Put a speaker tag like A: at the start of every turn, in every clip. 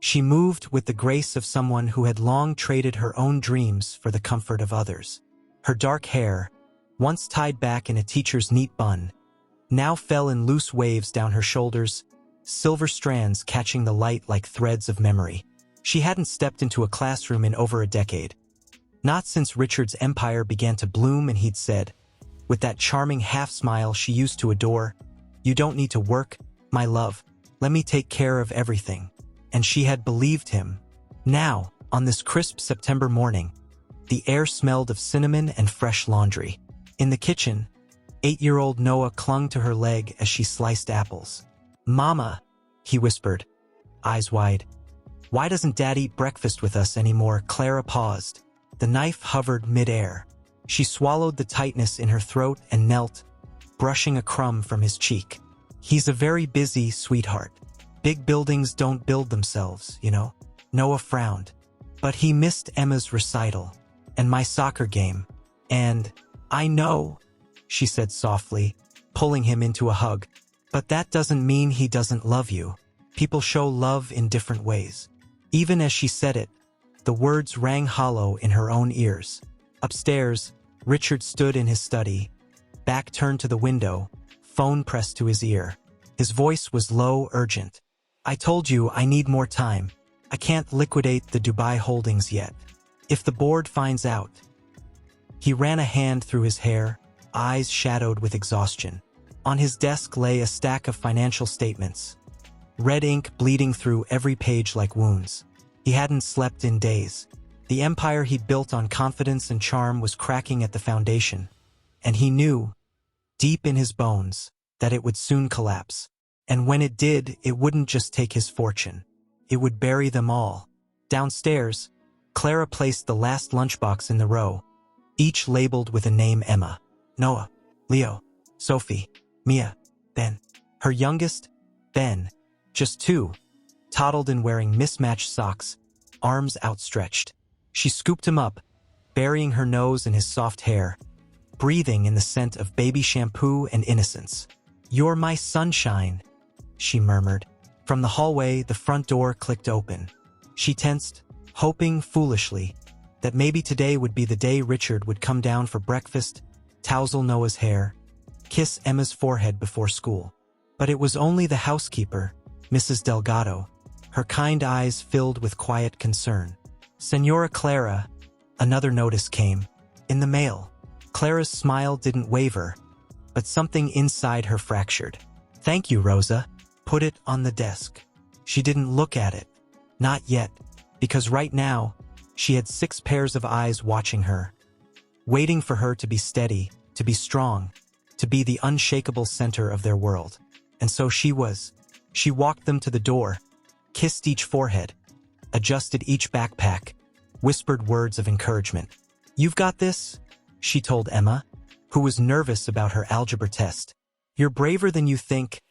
A: She moved with the grace of someone who had long traded her own dreams for the comfort of others. Her dark hair, once tied back in a teacher's neat bun, now fell in loose waves down her shoulders, silver strands catching the light like threads of memory. She hadn't stepped into a classroom in over a decade. Not since Richard's empire began to bloom and he'd said, with that charming half-smile she used to adore, "You don't need to work, my love. Let me take care of everything." And she had believed him. Now, on this crisp September morning, the air smelled of cinnamon and fresh laundry. In the kitchen, 8-year-old Noah clung to her leg as she sliced apples. "Mama," he whispered, eyes wide. "Why doesn't Dad eat breakfast with us anymore?" Clara paused. The knife hovered mid-air. She swallowed the tightness in her throat and knelt, brushing a crumb from his cheek. "He's a very busy sweetheart. Big buildings don't build themselves, you know." Noah frowned. "But he missed Emma's recital, and my soccer game, and—" "I know," she said softly, pulling him into a hug. "But that doesn't mean he doesn't love you. People show love in different ways." Even as she said it, the words rang hollow in her own ears. Upstairs, Richard stood in his study, back turned to the window, phone pressed to his ear. His voice was low, urgent. "I told you I need more time. I can't liquidate the Dubai holdings yet. If the board finds out—" He ran a hand through his hair, eyes shadowed with exhaustion. On his desk lay a stack of financial statements, red ink bleeding through every page like wounds. He hadn't slept in days. The empire he'd built on confidence and charm was cracking at the foundation, and he knew, deep in his bones, that it would soon collapse. And when it did, it wouldn't just take his fortune. It would bury them all. Downstairs, Clara placed the last lunchbox in the row, each labeled with a name: Emma, Noah, Leo, Sophie, Mia, Ben. Her youngest, Ben, just 2, toddled in wearing mismatched socks, arms outstretched. She scooped him up, burying her nose in his soft hair, breathing in the scent of baby shampoo and innocence. "You're my sunshine," she murmured. From the hallway, the front door clicked open. She tensed, hoping foolishly that maybe today would be the day Richard would come down for breakfast, tousle Noah's hair, kiss Emma's forehead before school. But it was only the housekeeper, Mrs. Delgado, her kind eyes filled with quiet concern. "Senora Clara," another notice came. In the mail. Clara's smile didn't waver, but something inside her fractured. "Thank you, Rosa." Put it on the desk. She didn't look at it. Not yet, because right now, she had 6 pairs of eyes watching her, waiting for her to be steady, to be strong, to be the unshakable center of their world. And so she was. She walked them to the door, kissed each forehead, adjusted each backpack, whispered words of encouragement. "You've got this," she told Emma, who was nervous about her algebra test. "You're braver than you think,"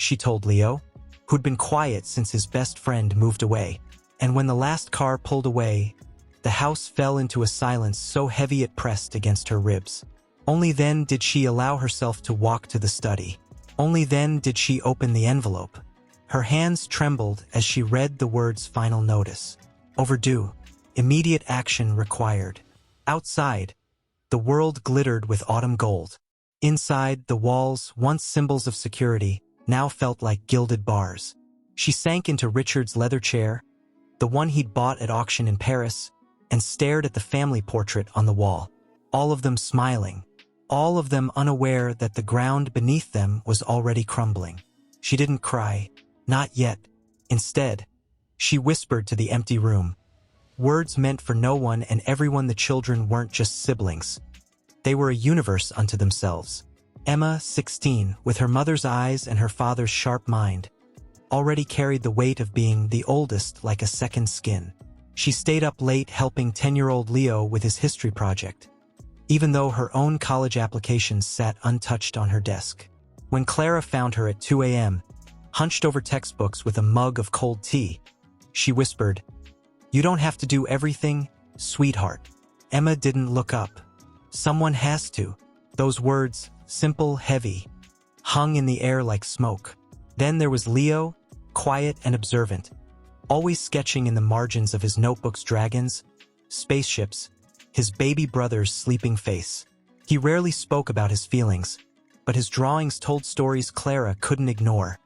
A: she told Leo, who'd been quiet since his best friend moved away. And when the last car pulled away, the house fell into a silence so heavy it pressed against her ribs. Only then did she allow herself to walk to the study. Only then did she open the envelope. Her hands trembled as she read the words "Final Notice." Overdue. Immediate action required. Outside, the world glittered with autumn gold. Inside, the walls, once symbols of security, now felt like gilded bars. She sank into Richard's leather chair, the one he'd bought at auction in Paris, and stared at the family portrait on the wall. All of them smiling, all of them unaware that the ground beneath them was already crumbling. She didn't cry, not yet. Instead, she whispered to the empty room. Words meant for no one and everyone. The children weren't just siblings. They were a universe unto themselves. Emma, 16, with her mother's eyes and her father's sharp mind, already carried the weight of being the oldest like a second skin. She stayed up late helping 10-year-old Leo with his history project, even though her own college applications sat untouched on her desk. When Clara found her at 2 a.m., hunched over textbooks with a mug of cold tea, she whispered, "You don't have to do everything, sweetheart." Emma didn't look up. Someone has to. Those words, simple, heavy, hung in the air like smoke. Then there was Leo, quiet and observant, always sketching in the margins of his notebooks dragons, spaceships, his baby brother's sleeping face. He rarely spoke about his feelings, but his drawings told stories Clara couldn't ignore.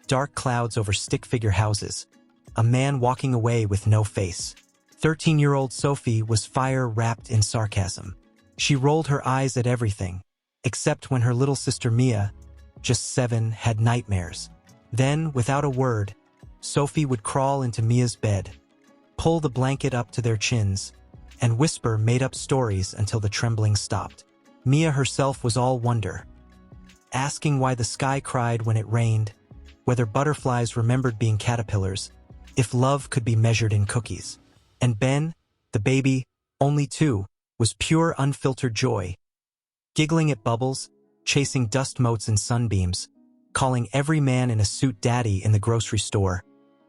A: Dark clouds over stick-figure houses, a man walking away with no face. 13-year-old Sophie was fire wrapped in sarcasm. She rolled her eyes at everything, except when her little sister Mia, just 7, had nightmares. Then, without a word, Sophie would crawl into Mia's bed, pull the blanket up to their chins, and whisper made-up stories until the trembling stopped. Mia herself was all wonder, asking why the sky cried when it rained, whether butterflies remembered being caterpillars, if love could be measured in cookies. And Ben, the baby, only 2, was pure unfiltered joy, giggling at bubbles, chasing dust motes and sunbeams, calling every man in a suit daddy in the grocery store,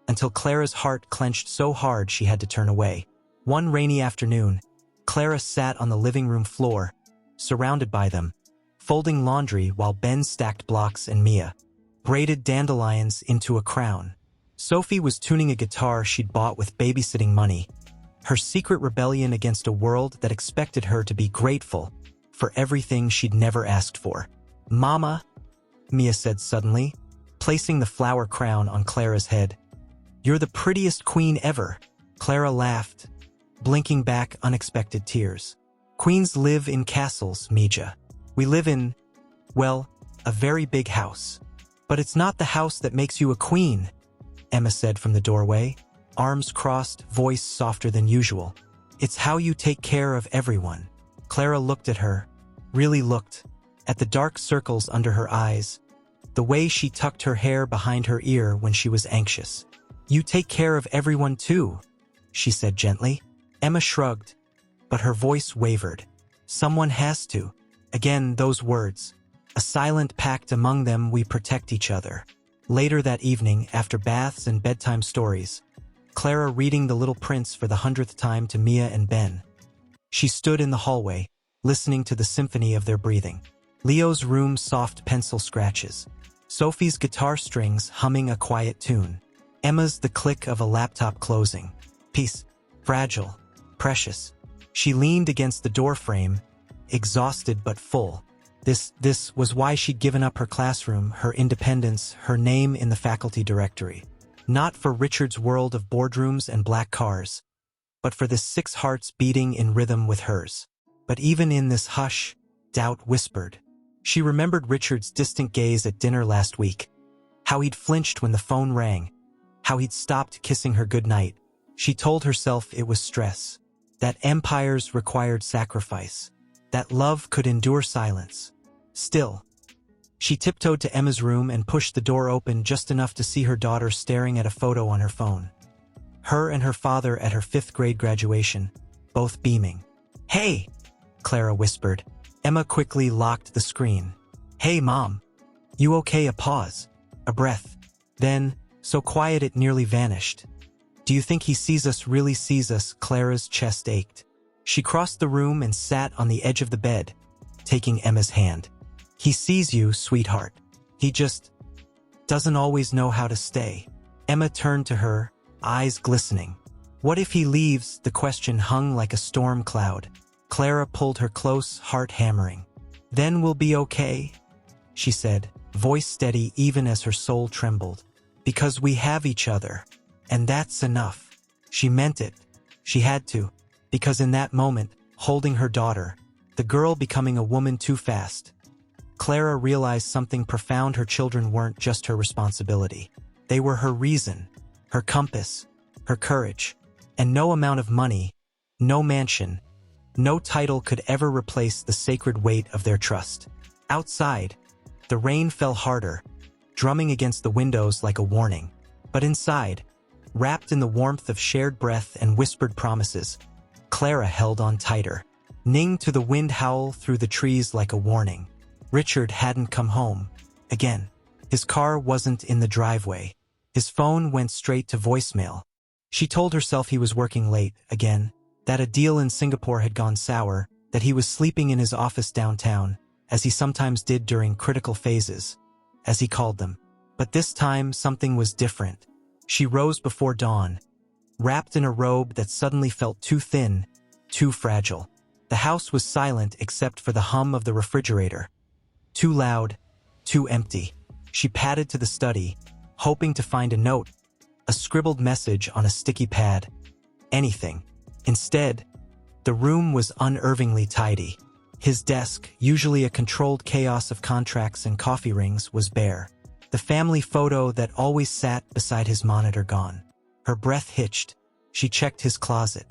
A: until Clara's heart clenched so hard she had to turn away. One rainy afternoon, Clara sat on the living room floor, surrounded by them, folding laundry while Ben stacked blocks and Mia braided dandelions into a crown. Sophie was tuning a guitar she'd bought with babysitting money, her secret rebellion against a world that expected her to be grateful for everything she'd never asked for. "Mama," Mia said suddenly, placing the flower crown on Clara's head. "You're the prettiest queen ever." Clara laughed, blinking back unexpected tears. "Queens live in castles, Mija. We live in, well, a very big house. But it's not the house that makes you a queen," Emma said from the doorway, arms crossed, voice softer than usual. "It's how you take care of everyone." Clara looked at her, really looked, at the dark circles under her eyes, the way she tucked her hair behind her ear when she was anxious. "You take care of everyone too," she said gently. Emma shrugged, but her voice wavered. "Someone has to." Again, those words. A silent pact among them: we protect each other. Later that evening, after baths and bedtime stories, Clara reading The Little Prince for the 100th time to Mia and Ben. She stood in the hallway, listening to the symphony of their breathing. Leo's room soft pencil scratches. Sophie's guitar strings humming a quiet tune. Emma's the click of a laptop closing. Peace. Fragile. Precious. She leaned against the doorframe, exhausted but full. This was why she'd given up her classroom, her independence, her name in the faculty directory. Not for Richard's world of boardrooms and black cars, but for the 6 hearts beating in rhythm with hers. But even in this hush, doubt whispered. She remembered Richard's distant gaze at dinner last week, how he'd flinched when the phone rang, how he'd stopped kissing her goodnight. She told herself it was stress, that empires required sacrifice, that love could endure silence. Still, she tiptoed to Emma's room and pushed the door open just enough to see her daughter staring at a photo on her phone. Her and her father at her 5th grade graduation, both beaming. "Hey," Clara whispered. Emma quickly locked the screen. "Hey, Mom. You okay?" A pause. A breath. Then, so quiet it nearly vanished. "Do you think he sees us, really sees us?" Clara's chest ached. She crossed the room and sat on the edge of the bed, taking Emma's hand. "He sees you, sweetheart. He just doesn't always know how to stay." Emma turned to her, eyes glistening. "What if he leaves?" The question hung like a storm cloud. Clara pulled her close, heart hammering. "Then we'll be okay," she said, voice steady even as her soul trembled. "Because we have each other. And that's enough." She meant it. She had to. Because in that moment, holding her daughter, the girl becoming a woman too fast, Clara realized something profound. Her children weren't just her responsibility. They were her reason, her compass, her courage. And no amount of money, no mansion, no title could ever replace the sacred weight of their trust. Outside, the rain fell harder, drumming against the windows like a warning. But inside, wrapped in the warmth of shared breath and whispered promises, Clara held on tighter. Ning to the wind howl through the trees like a warning. Richard hadn't come home. Again. His car wasn't in the driveway. His phone went straight to voicemail. She told herself he was working late, again, that a deal in Singapore had gone sour, that he was sleeping in his office downtown, as he sometimes did during critical phases, as he called them. But this time something was different. She rose before dawn, wrapped in a robe that suddenly felt too thin, too fragile. The house was silent except for the hum of the refrigerator. Too loud, too empty. She padded to the study, hoping to find a note, a scribbled message on a sticky pad. Anything. Instead, the room was unnervingly tidy. His desk, usually a controlled chaos of contracts and coffee rings, was bare. The family photo that always sat beside his monitor gone. Her breath hitched. She checked his closet.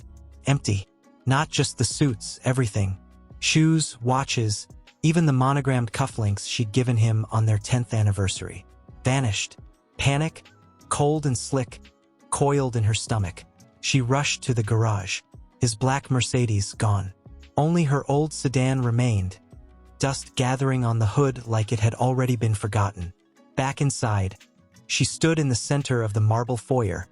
A: Empty. Not just the suits, everything. Shoes, watches, even the monogrammed cufflinks she'd given him on their 10th anniversary. Vanished. Panic, cold and slick, coiled in her stomach. She rushed to the garage. His black Mercedes gone. Only her old sedan remained, dust gathering on the hood like it had already been forgotten. Back inside, she stood in the center of the marble foyer,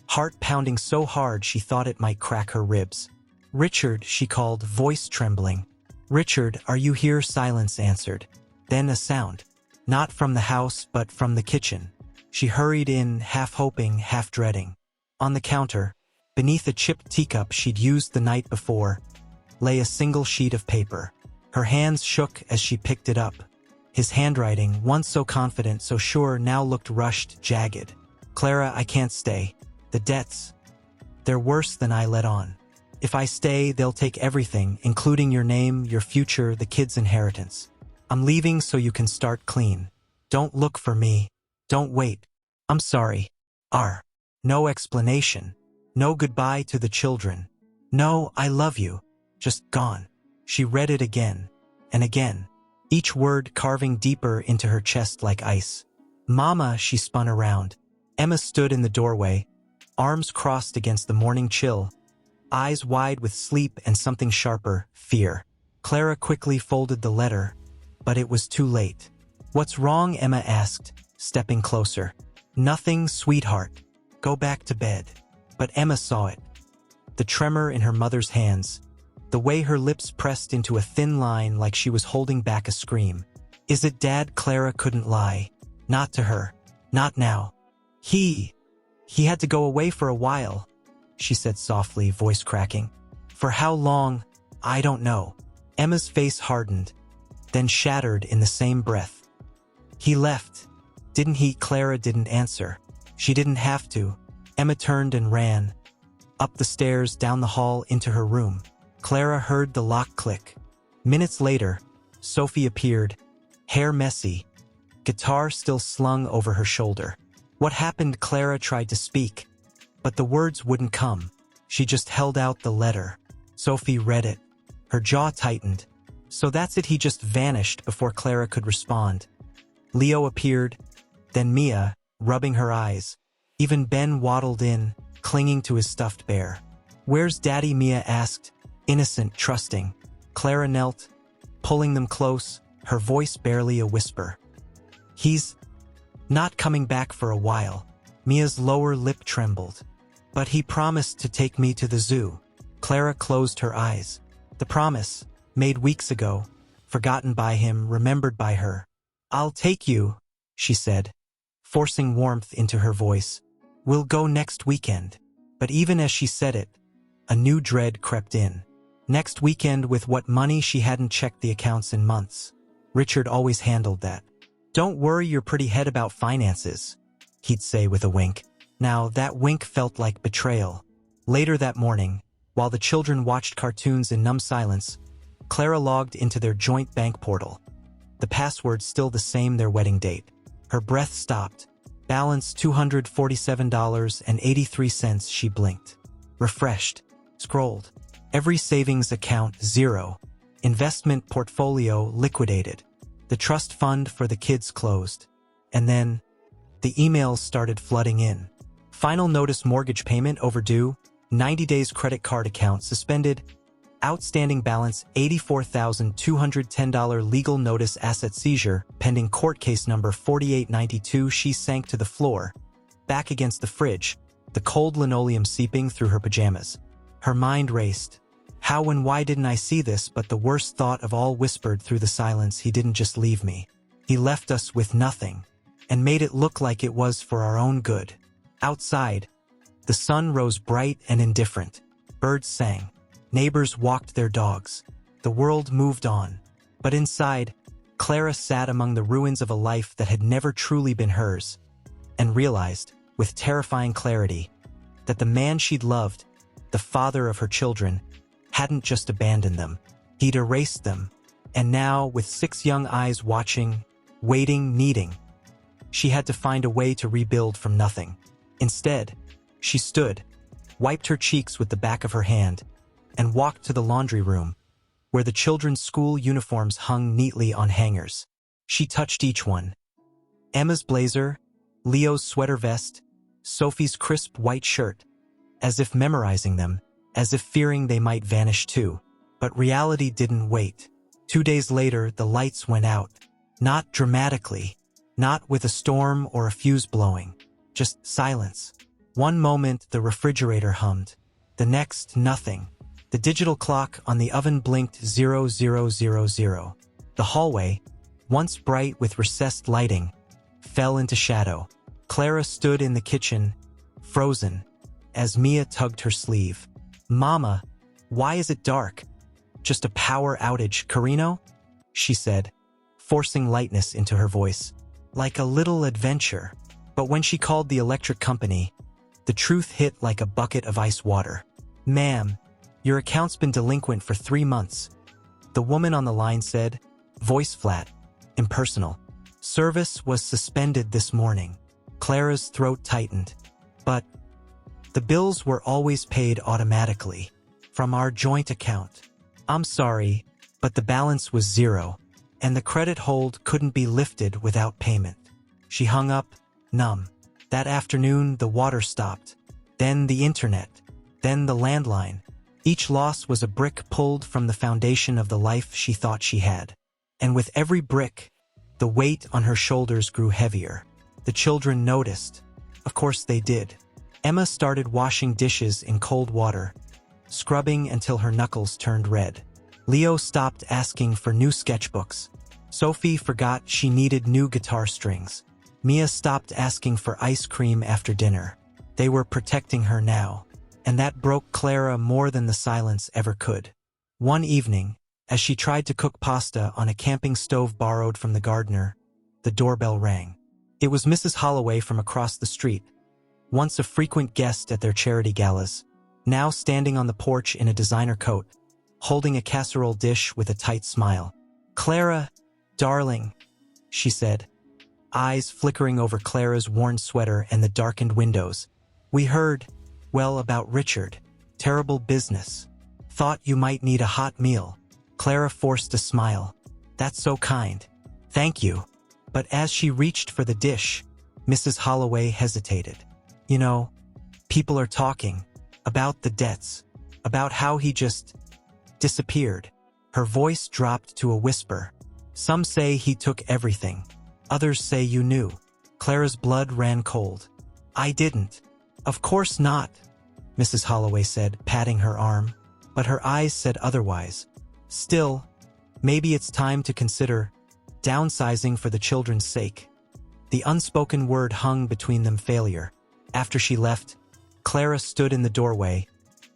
A: heart pounding so hard she thought it might crack her ribs. "Richard," she called, voice trembling. "Richard, are you here?" Silence answered. Then a sound. Not from the house, but from the kitchen. She hurried in, half hoping, half dreading. On the counter, beneath a chipped teacup she'd used the night before, lay a single sheet of paper. Her hands shook as she picked it up. His handwriting, once so confident, so sure, now looked rushed, jagged. "Clara, I can't stay. The debts. They're worse than I let on. If I stay, they'll take everything, including your name, your future, the kids' inheritance. I'm leaving so you can start clean. Don't look for me. Don't wait. I'm sorry. R. No explanation. No goodbye to the children. No, I love you. Just gone." She read it again and again, each word carving deeper into her chest like ice. "Mama," she spun around. Emma stood in the doorway, arms crossed against the morning chill, eyes wide with sleep and something sharper, fear. Clara quickly folded the letter, but it was too late. "What's wrong?" Emma asked, stepping closer. "Nothing, sweetheart. Go back to bed." But Emma saw it. The tremor in her mother's hands, the way her lips pressed into a thin line like she was holding back a scream. "Is it Dad?" Clara couldn't lie. Not to her. Not now. He had to go away for a while," she said softly, voice cracking. "For how long? I don't know." Emma's face hardened, then shattered in the same breath. "He left, didn't he?" Clara didn't answer. She didn't have to. Emma turned and ran. Up the stairs, down the hall, into her room. Clara heard the lock click. Minutes later, Sophie appeared, hair messy, guitar still slung over her shoulder. "What happened?" Clara tried to speak, but the words wouldn't come. She just held out the letter. Sophie read it. Her jaw tightened. "So that's it, he just vanished." Before Clara could respond, Leo appeared, then Mia, rubbing her eyes. Even Ben waddled in, clinging to his stuffed bear. "Where's Daddy?" Mia asked, innocent, trusting. Clara knelt, pulling them close, her voice barely a whisper. "He's not coming back for a while." Mia's lower lip trembled. "But he promised to take me to the zoo." Clara closed her eyes. The promise, made weeks ago, forgotten by him, remembered by her. "I'll take you," she said, forcing warmth into her voice. "We'll go next weekend." But even as she said it, a new dread crept in. Next weekend, with what money she hadn't checked the accounts in months. Richard always handled that. "Don't worry your pretty head about finances," he'd say with a wink. Now that wink felt like betrayal. Later that morning, while the children watched cartoons in numb silence, Clara logged into their joint bank portal. The password still the same, their wedding date. Her breath stopped. Balance $247.83. She blinked. Refreshed. Scrolled. Every savings account zero. Investment portfolio liquidated. The trust fund for the kids closed. And then, the emails started flooding in. Final notice: mortgage payment overdue, 90 days credit card account suspended, outstanding balance $84,210, legal notice asset seizure, pending court case number 4892. She sank to the floor, back against the fridge, the cold linoleum seeping through her pajamas. Her mind raced. How and why didn't I see this? But the worst thought of all whispered through the silence: he didn't just leave me. He left us with nothing, and made it look like it was for our own good. Outside, the sun rose bright and indifferent. Birds sang. Neighbors walked their dogs. The world moved on. But inside, Clara sat among the ruins of a life that had never truly been hers, and realized, with terrifying clarity, that the man she'd loved, the father of her children, hadn't just abandoned them. He'd erased them. And now, with 6 young eyes watching, waiting, needing, she had to find a way to rebuild from nothing. Instead, she stood, wiped her cheeks with the back of her hand, and walked to the laundry room, where the children's school uniforms hung neatly on hangers. She touched each one. Emma's blazer, Leo's sweater vest, Sophie's crisp white shirt, as if memorizing them, as if fearing they might vanish too. But reality didn't wait. 2 days later, the lights went out. Not dramatically, not with a storm or a fuse blowing, just silence. One moment the refrigerator hummed, the next nothing. The digital clock on the oven blinked 0000. The hallway, once bright with recessed lighting, fell into shadow. Clara stood in the kitchen, frozen, as Mia tugged her sleeve. "Mama, why is it dark?" "Just a power outage, Carino," she said, forcing lightness into her voice. Like a little adventure. But when she called the electric company, the truth hit like a bucket of ice water. "Ma'am, your account's been delinquent for 3 months," the woman on the line said, voice flat, impersonal. "Service was suspended this morning." Clara's throat tightened. "But the bills were always paid automatically, from our joint account." "I'm sorry, but the balance was 0, and the credit hold couldn't be lifted without payment." She hung up, numb. That afternoon, the water stopped. Then the internet. Then the landline. Each loss was a brick pulled from the foundation of the life she thought she had. And with every brick, the weight on her shoulders grew heavier. The children noticed. Of course they did. Emma started washing dishes in cold water, scrubbing until her knuckles turned red. Leo stopped asking for new sketchbooks. Sophie forgot she needed new guitar strings. Mia stopped asking for ice cream after dinner. They were protecting her now, and that broke Clara more than the silence ever could. One evening, as she tried to cook pasta on a camping stove borrowed from the gardener, the doorbell rang. It was Mrs. Holloway from across the street, once a frequent guest at their charity galas, now standing on the porch in a designer coat, holding a casserole dish with a tight smile. "Clara, darling," she said, eyes flickering over Clara's worn sweater and the darkened windows. "We heard, well, about Richard. Terrible business. Thought you might need a hot meal." Clara forced a smile. "That's so kind. Thank you." But as she reached for the dish, Mrs. Holloway hesitated. "You know, people are talking about the debts, about how he just disappeared." Her voice dropped to a whisper. "Some say he took everything. Others say you knew." Clara's blood ran cold. "I didn't." "Of course not," Mrs. Holloway said, patting her arm. But her eyes said otherwise. "Still, maybe it's time to consider downsizing for the children's sake." The unspoken word hung between them, failure. After she left, Clara stood in the doorway,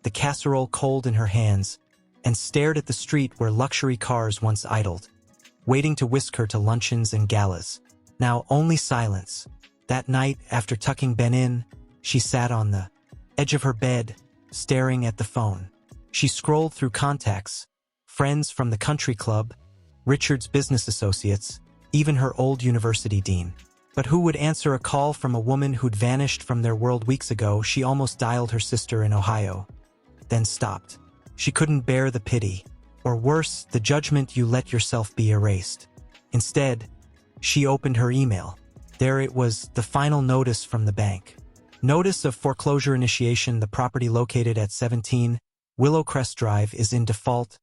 A: the casserole cold in her hands, and stared at the street where luxury cars once idled, waiting to whisk her to luncheons and galas. Now only silence. That night, after tucking Ben in, she sat on the edge of her bed, staring at the phone. She scrolled through contacts, friends from the country club, Richard's business associates, even her old university dean. But who would answer a call from a woman who'd vanished from their world weeks ago? She almost dialed her sister in Ohio, then stopped. She couldn't bear the pity, or worse, the judgment. You let yourself be erased. Instead, she opened her email. There it was, the final notice from the bank. Notice of foreclosure initiation. The property located at 17 Willowcrest Drive is in default.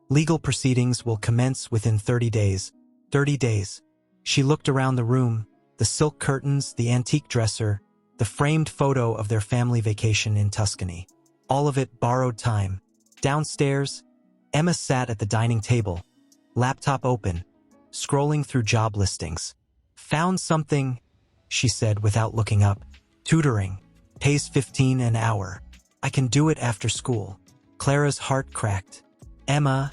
A: Legal proceedings will commence within 30 days. 30 days. She looked around the room, the silk curtains, the antique dresser, the framed photo of their family vacation in Tuscany. All of it borrowed time. Downstairs, Emma sat at the dining table, laptop open, scrolling through job listings. "Found something," she said without looking up. Tutoring. Pays $15 an hour. I can do it after school. Clara's heart cracked. Emma,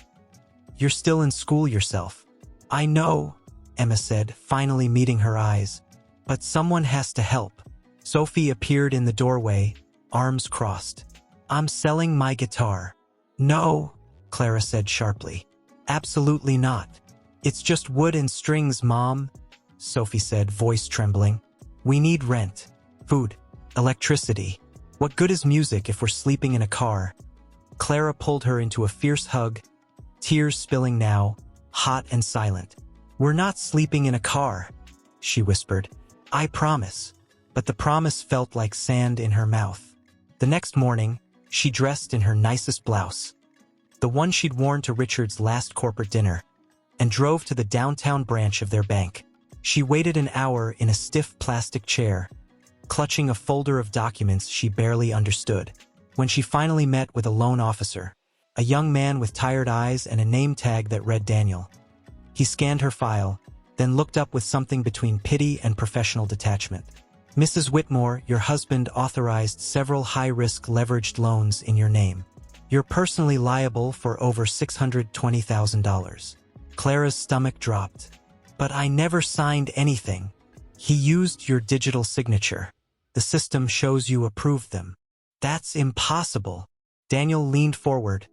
A: you're still in school yourself. I know, Emma said, finally meeting her eyes. But someone has to help. Sophie appeared in the doorway, arms crossed. I'm selling my guitar. No, Clara said sharply. Absolutely not. It's just wood and strings, Mom, Sophie said, voice trembling. We need rent, food, electricity. What good is music if we're sleeping in a car? Clara pulled her into a fierce hug, tears spilling now, hot and silent. We're not sleeping in a car, she whispered. I promise. But the promise felt like sand in her mouth. The next morning, she dressed in her nicest blouse, the one she'd worn to Richard's last corporate dinner, and drove to the downtown branch of their bank. She waited an hour in a stiff plastic chair, clutching a folder of documents she barely understood. When she finally met with a loan officer, a young man with tired eyes and a name tag that read Daniel. He scanned her file, then looked up with something between pity and professional detachment. Mrs. Whitmore, your husband authorized several high-risk leveraged loans in your name. You're personally liable for over $620,000. Clara's stomach dropped. But I never signed anything. He used your digital signature. The system shows you approved them. That's impossible. Daniel leaned forward,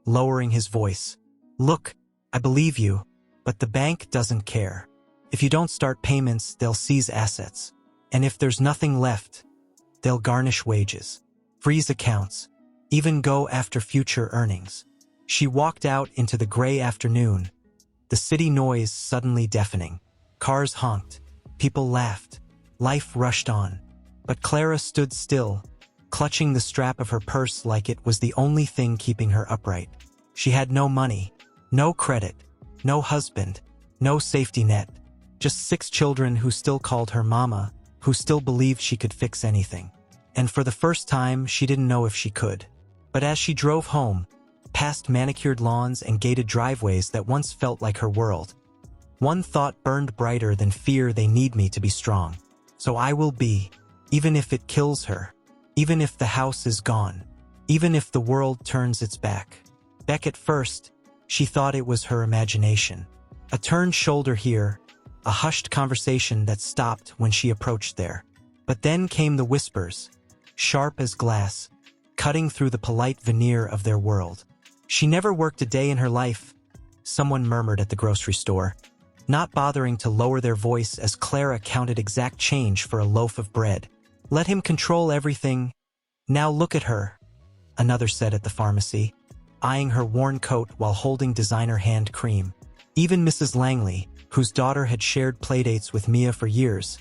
A: lowering his voice. Look, I believe you, but the bank doesn't care. If you don't start payments, they'll seize assets. And if there's nothing left, they'll garnish wages, freeze accounts, even go after future earnings. She walked out into the gray afternoon, the city noise suddenly deafening. Cars honked, people laughed, life rushed on. But Clara stood still, clutching the strap of her purse like it was the only thing keeping her upright. She had no money, no credit, no husband, no safety net, just 6 children who still called her mama, who still believed she could fix anything. And for the first time, she didn't know if she could. But as she drove home, past manicured lawns and gated driveways that once felt like her world, one thought burned brighter than fear: they need me to be strong. So I will be, even if it kills her, even if the house is gone, even if the world turns its back. At first, she thought it was her imagination. A turned shoulder here, a hushed conversation that stopped when she approached there. But then came the whispers, sharp as glass, cutting through the polite veneer of their world. She never worked a day in her life, someone murmured at the grocery store, not bothering to lower their voice as Clara counted exact change for a loaf of bread. Let him control everything. Now look at her, another said at the pharmacy, eyeing her worn coat while holding designer hand cream. Even Mrs. Langley, whose daughter had shared playdates with Mia for years,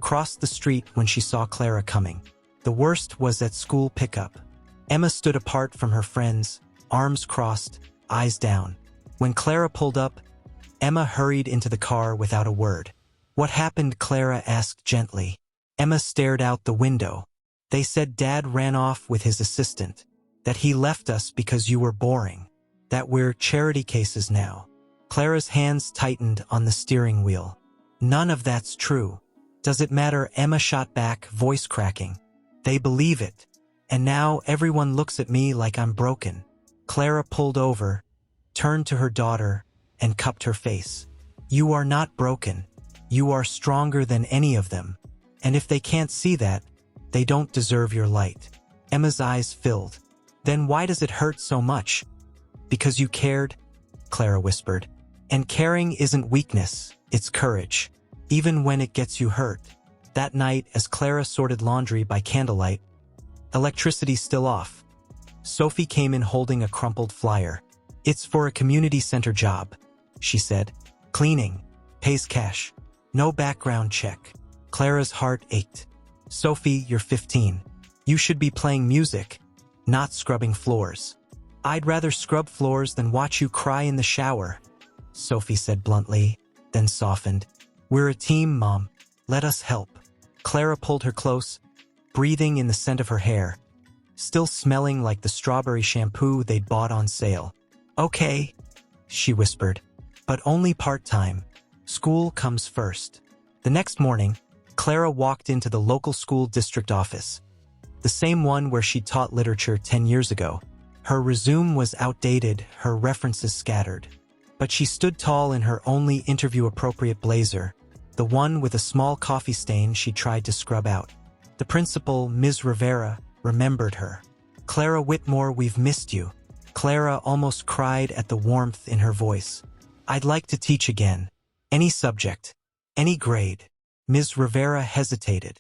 A: crossed the street when she saw Clara coming. The worst was at school pickup. Emma stood apart from her friends, arms crossed, eyes down. When Clara pulled up, Emma hurried into the car without a word. What happened? Clara asked gently. Emma stared out the window. They said Dad ran off with his assistant, that he left us because you were boring, that we're charity cases now. Clara's hands tightened on the steering wheel. None of that's true. Does it matter? Emma shot back, voice cracking. They believe it. And now everyone looks at me like I'm broken. Clara pulled over, turned to her daughter, and cupped her face. You are not broken. You are stronger than any of them. And if they can't see that, they don't deserve your light. Emma's eyes filled. Then why does it hurt so much? Because you cared, Clara whispered. And caring isn't weakness, it's courage. Even when it gets you hurt. That night, as Clara sorted laundry by candlelight, electricity still off, Sophie came in holding a crumpled flyer. It's for a community center job, she said. Cleaning, pays cash, no background check. Clara's heart ached. Sophie, you're 15. You should be playing music, not scrubbing floors. I'd rather scrub floors than watch you cry in the shower, Sophie said bluntly, then softened. We're a team, Mom. Let us help. Clara pulled her close, breathing in the scent of her hair, still smelling like the strawberry shampoo they'd bought on sale. Okay, she whispered, but only part-time. School comes first. The next morning, Clara walked into the local school district office, the same one where she taught literature 10 years ago. Her resume was outdated, her references scattered. But she stood tall in her only interview-appropriate blazer, the one with a small coffee stain she tried to scrub out. The principal, Ms. Rivera, remembered her. "Clara Whitmore, we've missed you." Clara almost cried at the warmth in her voice. "I'd like to teach again. Any subject. Any grade." Ms. Rivera hesitated.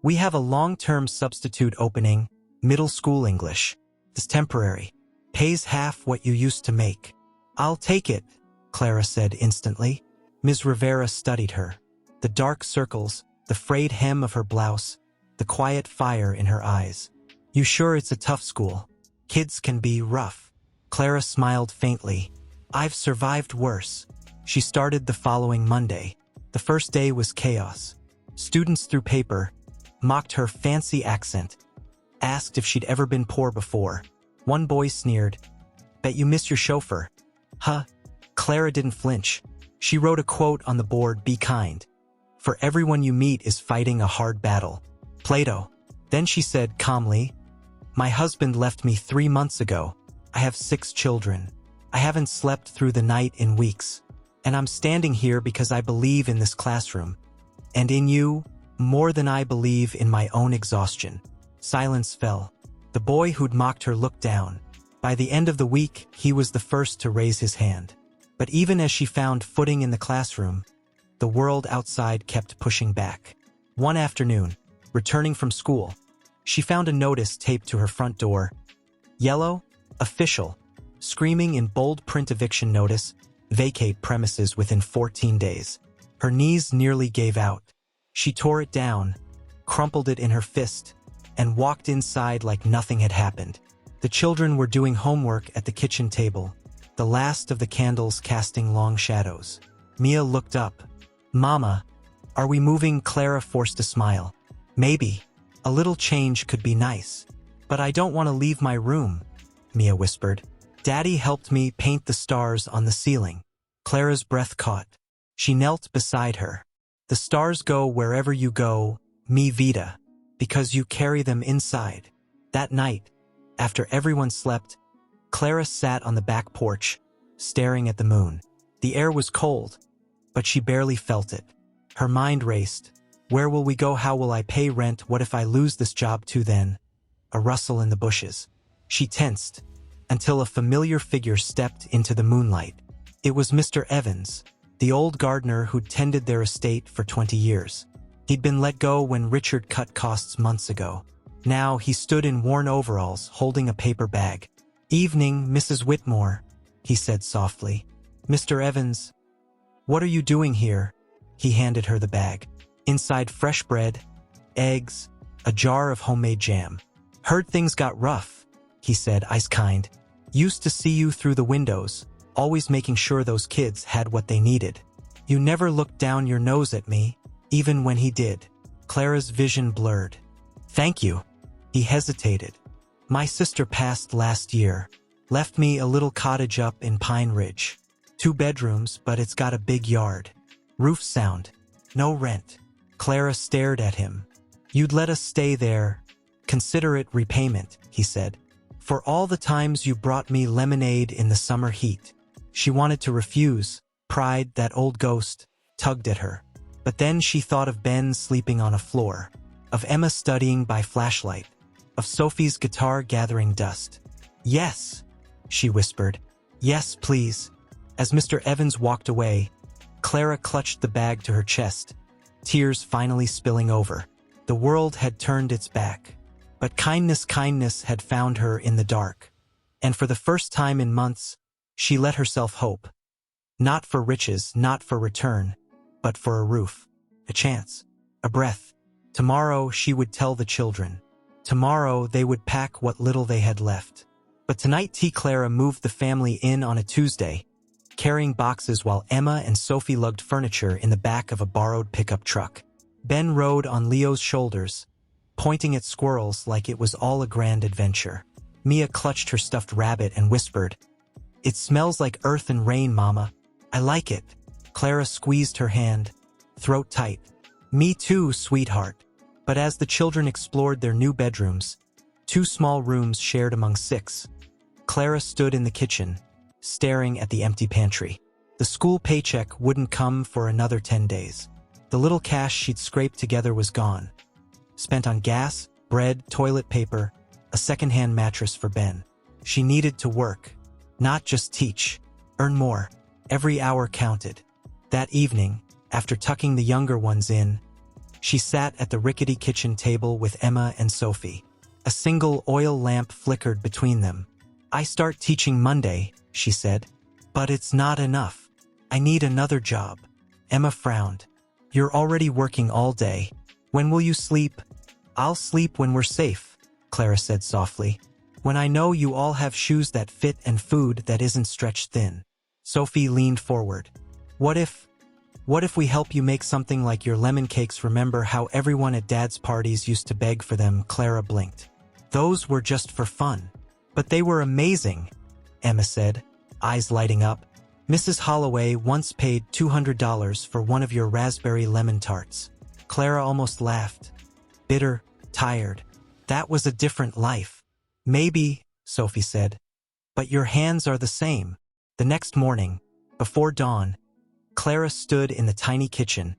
A: "We have a long-term substitute opening, middle school English. It's temporary. Pays half what you used to make." "I'll take it," Clara said instantly. Ms. Rivera studied her. The dark circles, the frayed hem of her blouse, the quiet fire in her eyes. "You sure it's a tough school? Kids can be rough." Clara smiled faintly. "I've survived worse." She started the following Monday. The first day was chaos. Students threw paper, mocked her fancy accent, asked if she'd ever been poor before. One boy sneered, "Bet you miss your chauffeur." "Huh?" Clara didn't flinch. She wrote a quote on the board, "Be kind. For everyone you meet is fighting a hard battle." Plato. Then she said calmly, "My husband left me 3 months ago. I have 6 children. I haven't slept through the night in weeks. And I'm standing here because I believe in this classroom. And in you, more than I believe in my own exhaustion." Silence fell. The boy who'd mocked her looked down. By the end of the week, he was the first to raise his hand. But even as she found footing in the classroom, the world outside kept pushing back. One afternoon, returning from school, she found a notice taped to her front door. Yellow, official, screaming in bold print, "Eviction notice, vacate premises within 14 days. Her knees nearly gave out. She tore it down, crumpled it in her fist, and walked inside like nothing had happened. The children were doing homework at the kitchen table, the last of the candles casting long shadows. Mia looked up. "Mama, are we moving?" Clara forced a smile. "Maybe. A little change could be nice. But I don't want to leave my room," Mia whispered. "Daddy helped me paint the stars on the ceiling." Clara's breath caught. She knelt beside her. "The stars go wherever you go, mi vida, because you carry them inside." That night, after everyone slept, Clara sat on the back porch, staring at the moon. The air was cold, but she barely felt it. Her mind raced. Where will we go? How will I pay rent? What if I lose this job too? Then, a rustle in the bushes. She tensed, until a familiar figure stepped into the moonlight. It was Mr. Evans, the old gardener who'd tended their estate for 20 years. He'd been let go when Richard cut costs months ago. Now he stood in worn overalls, holding a paper bag. "Evening, Mrs. Whitmore," he said softly. "Mr. Evans, what are you doing here?" He handed her the bag. Inside, fresh bread, eggs, a jar of homemade jam. "Heard things got rough," he said, ice kind. "Used to see you through the windows, always making sure those kids had what they needed. You never looked down your nose at me, even when he did." Clara's vision blurred. "Thank you." He hesitated. "My sister passed last year. Left me a little cottage up in Pine Ridge. 2 bedrooms, but it's got a big yard. Roof sound. No rent." Clara stared at him. "You'd let us stay there. Consider it repayment," he said. "For all the times you brought me lemonade in the summer heat." She wanted to refuse. Pride, that old ghost, tugged at her. But then she thought of Ben sleeping on a floor, of Emma studying by flashlight, of Sophie's guitar gathering dust. "Yes," she whispered. "Yes, please." As Mr. Evans walked away, Clara clutched the bag to her chest, tears finally spilling over. The world had turned its back. But kindness had found her in the dark. And for the first time in months, she let herself hope. Not for riches, not for return, but for a roof, a chance, a breath. Tomorrow she would tell the children. Tomorrow they would pack what little they had left. But tonight Clara moved the family in on a Tuesday, carrying boxes while Emma and Sophie lugged furniture in the back of a borrowed pickup truck. Ben rode on Leo's shoulders, pointing at squirrels like it was all a grand adventure. Mia clutched her stuffed rabbit and whispered, "It smells like earth and rain, Mama. I like it." Clara squeezed her hand, throat tight. Me too, sweetheart. But as the children explored their new bedrooms, 2 small rooms shared among 6, Clara stood in the kitchen, staring at the empty pantry. The school paycheck wouldn't come for another 10 days. The little cash she'd scraped together was gone, spent on gas, bread, toilet paper, a second-hand mattress for Ben. She needed to work, not just teach, earn more. Every hour counted. That evening, after tucking the younger ones in, she sat at the rickety kitchen table with Emma and Sophie. A single oil lamp flickered between them. "I start teaching Monday," she said. "But it's not enough. I need another job." Emma frowned. "You're already working all day. When will you sleep?" "I'll sleep when we're safe," Clara said softly. "When I know you all have shoes that fit and food that isn't stretched thin." Sophie leaned forward. What if we help you make something like your lemon cakes? Remember how everyone at Dad's parties used to beg for them?" Clara blinked. "Those were just for fun. But they were amazing," Emma said, eyes lighting up. "Mrs. Holloway once paid $200 for one of your raspberry lemon tarts." Clara almost laughed. Bitter, tired. "That was a different life." "Maybe," Sophie said. "But your hands are the same." The next morning, before dawn, Clara stood in the tiny kitchen,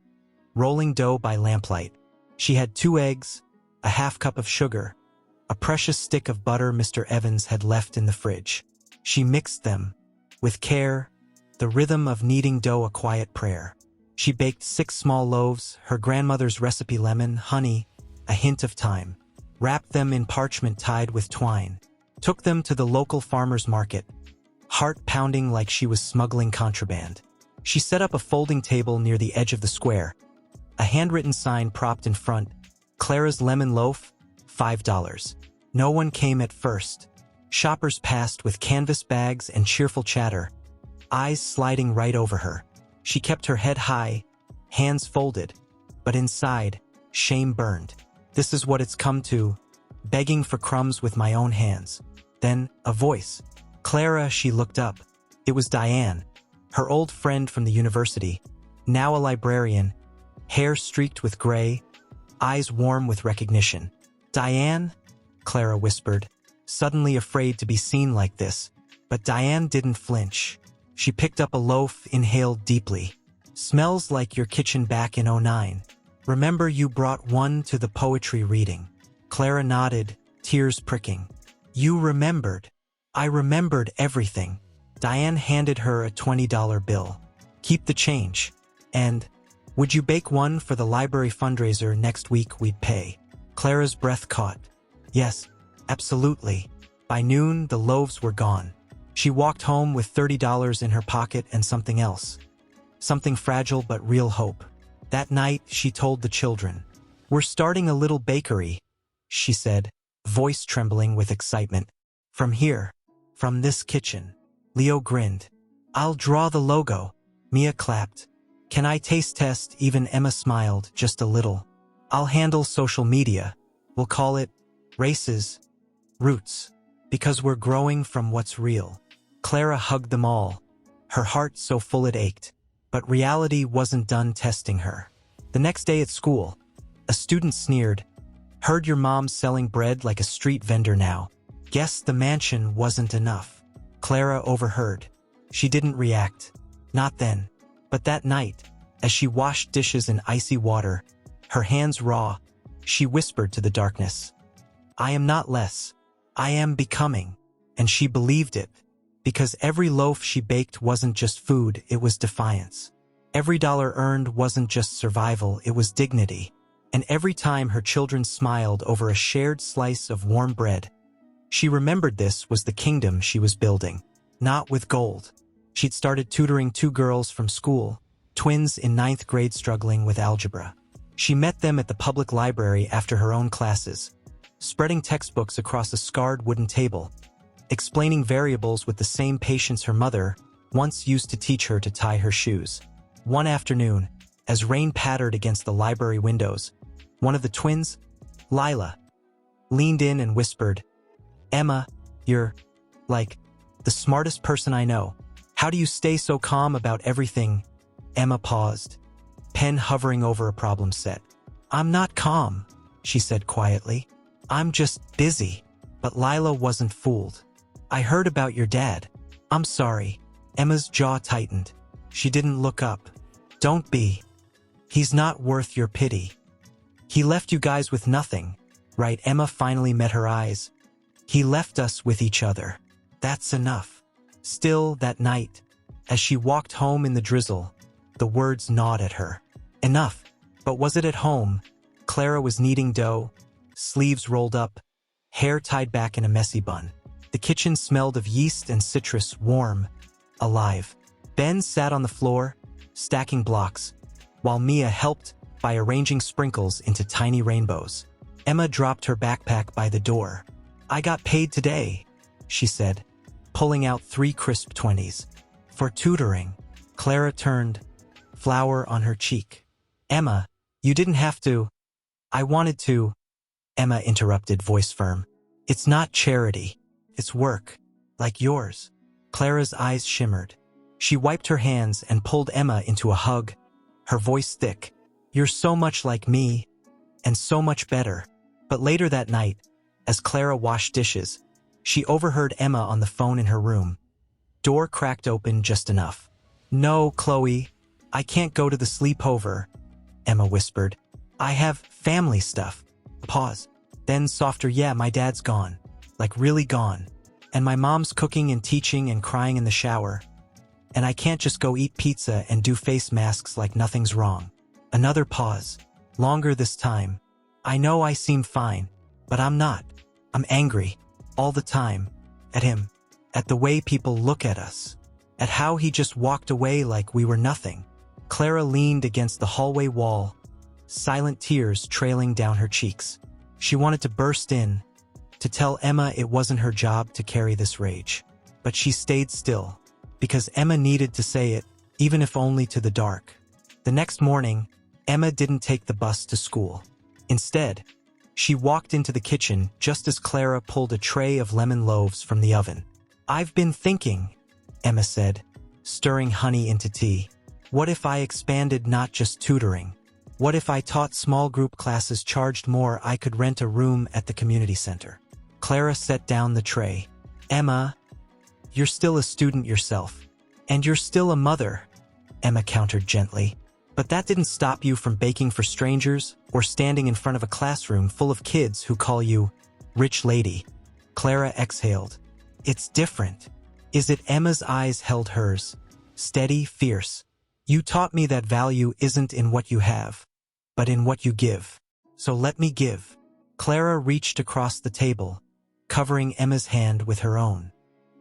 A: rolling dough by lamplight. She had 2 eggs, a half cup of sugar, a precious stick of butter Mr. Evans had left in the fridge. She mixed them, with care, the rhythm of kneading dough a quiet prayer. She baked 6 small loaves, her grandmother's recipe: lemon, honey, a hint of thyme. Wrapped them in parchment tied with twine. Took them to the local farmer's market, heart pounding like she was smuggling contraband. She set up a folding table near the edge of the square. A handwritten sign propped in front: "Clara's lemon loaf, $5. No one came at first. Shoppers passed with canvas bags and cheerful chatter, eyes sliding right over her. She kept her head high, hands folded, but inside, shame burned. "This is what it's come to, begging for crumbs with my own hands." Then, a voice. "Clara," she looked up. It was Diane, her old friend from the university, now a librarian, hair streaked with gray, eyes warm with recognition. "Diane?" Clara whispered, suddenly afraid to be seen like this. But Diane didn't flinch. She picked up a loaf, inhaled deeply. "Smells like your kitchen back in '09. Remember you brought one to the poetry reading?" Clara nodded, tears pricking. "You remembered." "I remembered everything." Diane handed her a $20 bill. "Keep the change. And, would you bake one for the library fundraiser next week? We'd pay." Clara's breath caught. "Yes, absolutely." By noon, the loaves were gone. She walked home with $30 in her pocket and something else. Something fragile but real: hope. That night, she told the children. "We're starting a little bakery," she said, voice trembling with excitement. "From here. From this kitchen." Leo grinned. "I'll draw the logo." Mia clapped. "Can I taste test?" Even Emma smiled, just a little. "I'll handle social media. We'll call it Races, Roots. Because we're growing from what's real." Clara hugged them all, her heart so full it ached. But reality wasn't done testing her. The next day at school, a student sneered, "Heard your mom's selling bread like a street vendor now. Guess the mansion wasn't enough." Clara overheard. She didn't react. Not then. But that night, as she washed dishes in icy water, her hands raw, she whispered to the darkness, "I am not less. I am becoming." And she believed it. Because every loaf she baked wasn't just food, it was defiance. Every dollar earned wasn't just survival, it was dignity. And every time her children smiled over a shared slice of warm bread, she remembered this was the kingdom she was building. Not with gold. She'd started tutoring 2 girls from school, twins in 9th grade struggling with algebra. She met them at the public library after her own classes, spreading textbooks across a scarred wooden table, explaining variables with the same patience her mother once used to teach her to tie her shoes. One afternoon, as rain pattered against the library windows, one of the twins, Lila, leaned in and whispered, "Emma, you're, like, the smartest person I know. How do you stay so calm about everything?" Emma paused. pen hovering over a problem set. "I'm not calm," she said quietly. "I'm just busy." But Lila wasn't fooled. "I heard about your dad." "I'm sorry." Emma's jaw tightened. She didn't look up. "Don't be. He's not worth your pity. He left you guys with nothing, right?" Emma finally met her eyes. "He left us with each other. That's enough." Still, that night, as she walked home in the drizzle, the words gnawed at her. Enough. But was it at home? Clara was kneading dough, sleeves rolled up, hair tied back in a messy bun. The kitchen smelled of yeast and citrus, warm, alive. Ben sat on the floor, stacking blocks, while Mia helped by arranging sprinkles into tiny rainbows. Emma dropped her backpack by the door. "I got paid today," she said, pulling out 3 crisp 20s. "For tutoring." Clara turned, flour on her cheek. "Emma, you didn't have to." "I wanted to," Emma interrupted, voice firm. "It's not charity. It's work. Like yours." Clara's eyes shimmered. She wiped her hands and pulled Emma into a hug, her voice thick. "You're so much like me, and so much better." But later that night, as Clara washed dishes, she overheard Emma on the phone in her room. Door cracked open just enough. "No, Chloe, I can't go to the sleepover," Emma whispered. "I have family stuff." Pause. Then softer, "Yeah, my dad's gone. Like really gone. And my mom's cooking and teaching and crying in the shower. And I can't just go eat pizza and do face masks like nothing's wrong." Another pause. Longer this time. "I know I seem fine, but I'm not. I'm angry. All the time. At him. At the way people look at us. At how he just walked away like we were nothing." Clara leaned against the hallway wall, silent tears trailing down her cheeks. She wanted to burst in, to tell Emma it wasn't her job to carry this rage. But she stayed still, because Emma needed to say it, even if only to the dark. The next morning, Emma didn't take the bus to school. Instead, she walked into the kitchen just as Clara pulled a tray of lemon loaves from the oven. "I've been thinking," Emma said, stirring honey into tea. "What if I expanded not just tutoring? What if I taught small group classes, charged more? I could rent a room at the community center." Clara set down the tray. "Emma, you're still a student yourself. And you're still a mother," Emma countered gently. "But that didn't stop you from baking for strangers or standing in front of a classroom full of kids who call you rich lady." Clara exhaled. "It's different." "Is it?" Emma's eyes held hers, steady, fierce. "You taught me that value isn't in what you have, but in what you give. So let me give." Clara reached across the table, covering Emma's hand with her own.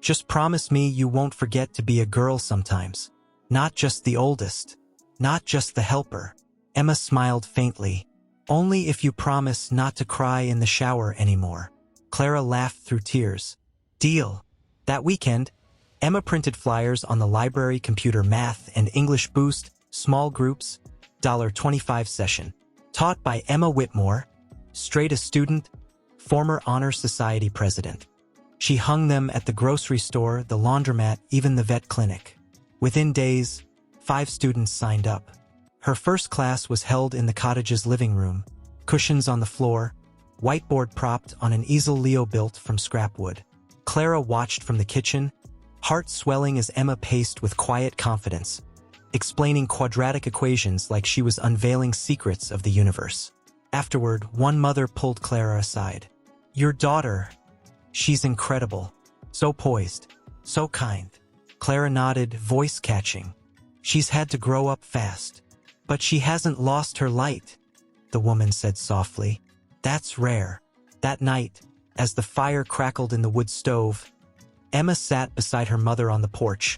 A: "Just promise me you won't forget to be a girl sometimes. Not just the oldest. Not just the helper." Emma smiled faintly. "Only if you promise not to cry in the shower anymore." Clara laughed through tears. "Deal." That weekend, Emma printed flyers on the library computer math and English boost, small groups, $25 session. Taught by Emma Whitmore, straight A student, former Honor Society president. She hung them at the grocery store, the laundromat, even the vet clinic. Within days, 5 students signed up. Her first class was held in the cottage's living room, cushions on the floor, whiteboard propped on an easel Leo built from scrap wood. Clara watched from the kitchen, heart swelling as Emma paced with quiet confidence, explaining quadratic equations like she was unveiling secrets of the universe. Afterward, one mother pulled Clara aside. "Your daughter, she's incredible. So poised, so kind." Clara nodded, voice catching. "She's had to grow up fast. But she hasn't lost her light," the woman said softly. "That's rare." That night, as the fire crackled in the wood stove, Emma sat beside her mother on the porch,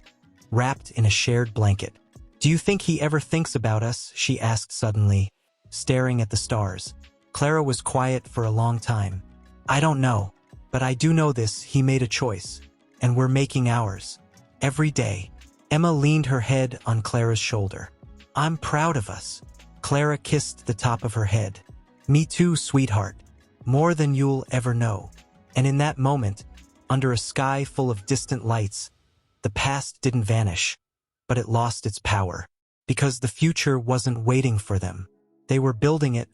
A: wrapped in a shared blanket. "Do you think he ever thinks about us?" she asked suddenly, staring at the stars. Clara was quiet for a long time. "I don't know. But I do know this: he made a choice. And we're making ours. Every day." Emma leaned her head on Clara's shoulder. "I'm proud of us." Clara kissed the top of her head. "Me too, sweetheart. More than you'll ever know." And in that moment, under a sky full of distant lights, the past didn't vanish, but it lost its power. because the future wasn't waiting for them. They were building it,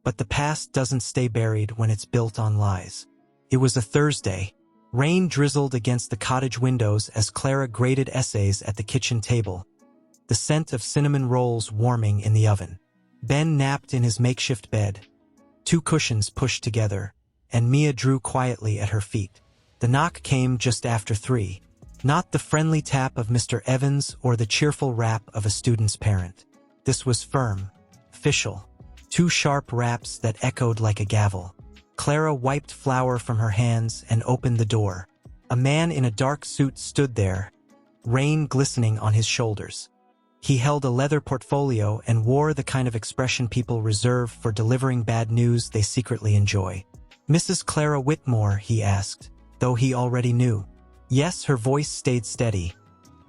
A: but the past doesn't stay buried when it's built on lies. It was a Thursday. Rain drizzled against the cottage windows as Clara graded essays at the kitchen table, the scent of cinnamon rolls warming in the oven. Ben napped in his makeshift bed, 2 cushions pushed together, and Mia drew quietly at her feet. The knock came just after 3. Not the friendly tap of Mr. Evans or the cheerful rap of a student's parent. This was firm, official. 2 sharp raps that echoed like a gavel. Clara wiped flour from her hands and opened the door. A man in a dark suit stood there, rain glistening on his shoulders. He held a leather portfolio and wore the kind of expression people reserve for delivering bad news they secretly enjoy. "Mrs. Clara Whitmore?" he asked, though he already knew. Yes, her voice stayed steady,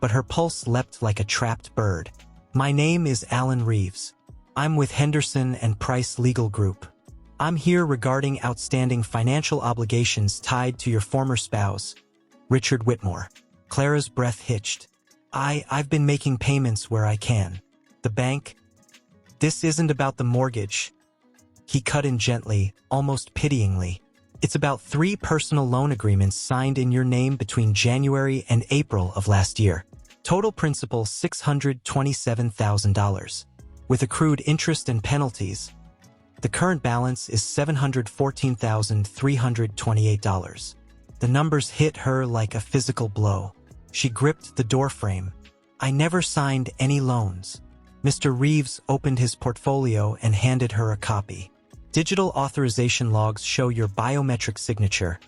A: but her pulse leapt like a trapped bird. "My name is Alan Reeves. I'm with Henderson and Price Legal Group. I'm here regarding outstanding financial obligations tied to your former spouse, Richard Whitmore." Clara's breath hitched. I've been making payments where I can. The bank? This isn't about the mortgage." He cut in gently, almost pityingly. "It's about 3 personal loan agreements signed in your name between January and April of last year. Total principal $627,000. With accrued interest and penalties, the current balance is $714,328. The numbers hit her like a physical blow. She gripped the doorframe. "I never signed any loans." Mr. Reeves opened his portfolio and handed her a copy. "Digital authorization logs show your biometric signature,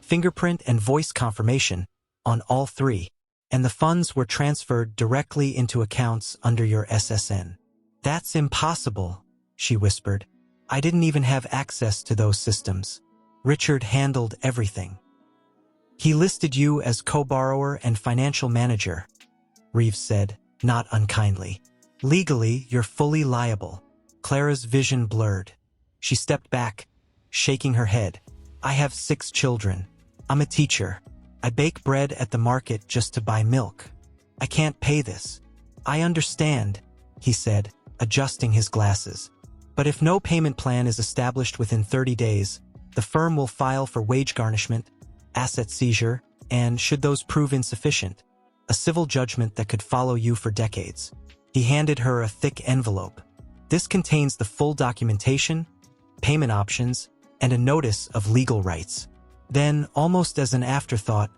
A: fingerprint and voice confirmation on all 3, and the funds were transferred directly into accounts under your SSN." "That's impossible," she whispered. "I didn't even have access to those systems. Richard handled everything. He listed you as co-borrower and financial manager," Reeves said, not unkindly. "Legally, you're fully liable." Clara's vision blurred. She stepped back, shaking her head. "I have 6 children. I'm a teacher. I bake bread at the market just to buy milk. I can't pay this." "I understand," he said, adjusting his glasses. "But if no payment plan is established within 30 days, the firm will file for wage garnishment, asset seizure, and, should those prove insufficient, a civil judgment that could follow you for decades." He handed her a thick envelope. "This contains the full documentation, payment options, and a notice of legal rights." Then, almost as an afterthought,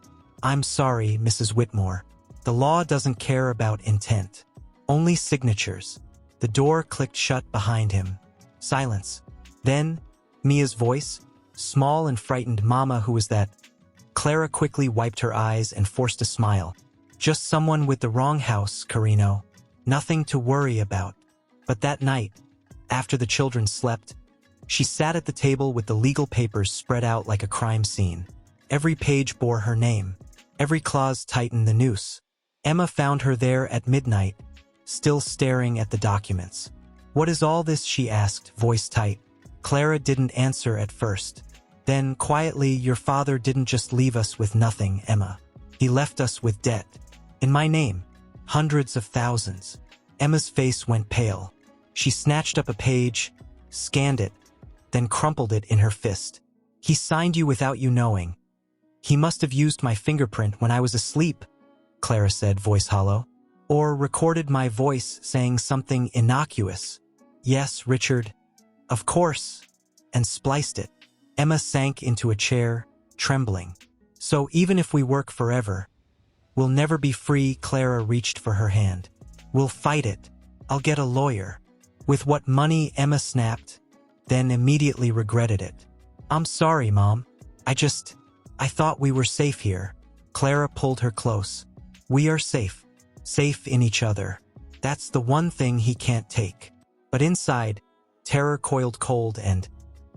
A: "I'm sorry, Mrs. Whitmore. The law doesn't care about intent. Only signatures." The door clicked shut behind him. Silence. Then, Mia's voice, small and frightened. "Mama, who was that?" Clara quickly wiped her eyes and forced a smile. "Just someone with the wrong house, Carino. Nothing to worry about." But that night, after the children slept, she sat at the table with the legal papers spread out like a crime scene. Every page bore her name. Every clause tightened the noose. Emma found her there at midnight, still staring at the documents. "What is all this?" she asked, voice tight. Clara didn't answer at first. Then, quietly, "Your father didn't just leave us with nothing, Emma. He left us with debt. In my name. Hundreds of thousands." Emma's face went pale. She snatched up a page, scanned it, then crumpled it in her fist. "He signed you without you knowing. He must have used my fingerprint when I was asleep," Clara said, voice hollow. "Or recorded my voice saying something innocuous. Yes, Richard. Of course. And spliced it." Emma sank into a chair, trembling. "So even if we work forever, we'll never be free." Clara reached for her hand. "We'll fight it. I'll get a lawyer." "With what money?" Emma snapped, then immediately regretted it. "I'm sorry, Mom. I thought we were safe here." Clara pulled her close. "We are safe. Safe in each other. That's the one thing he can't take." But inside, terror coiled cold and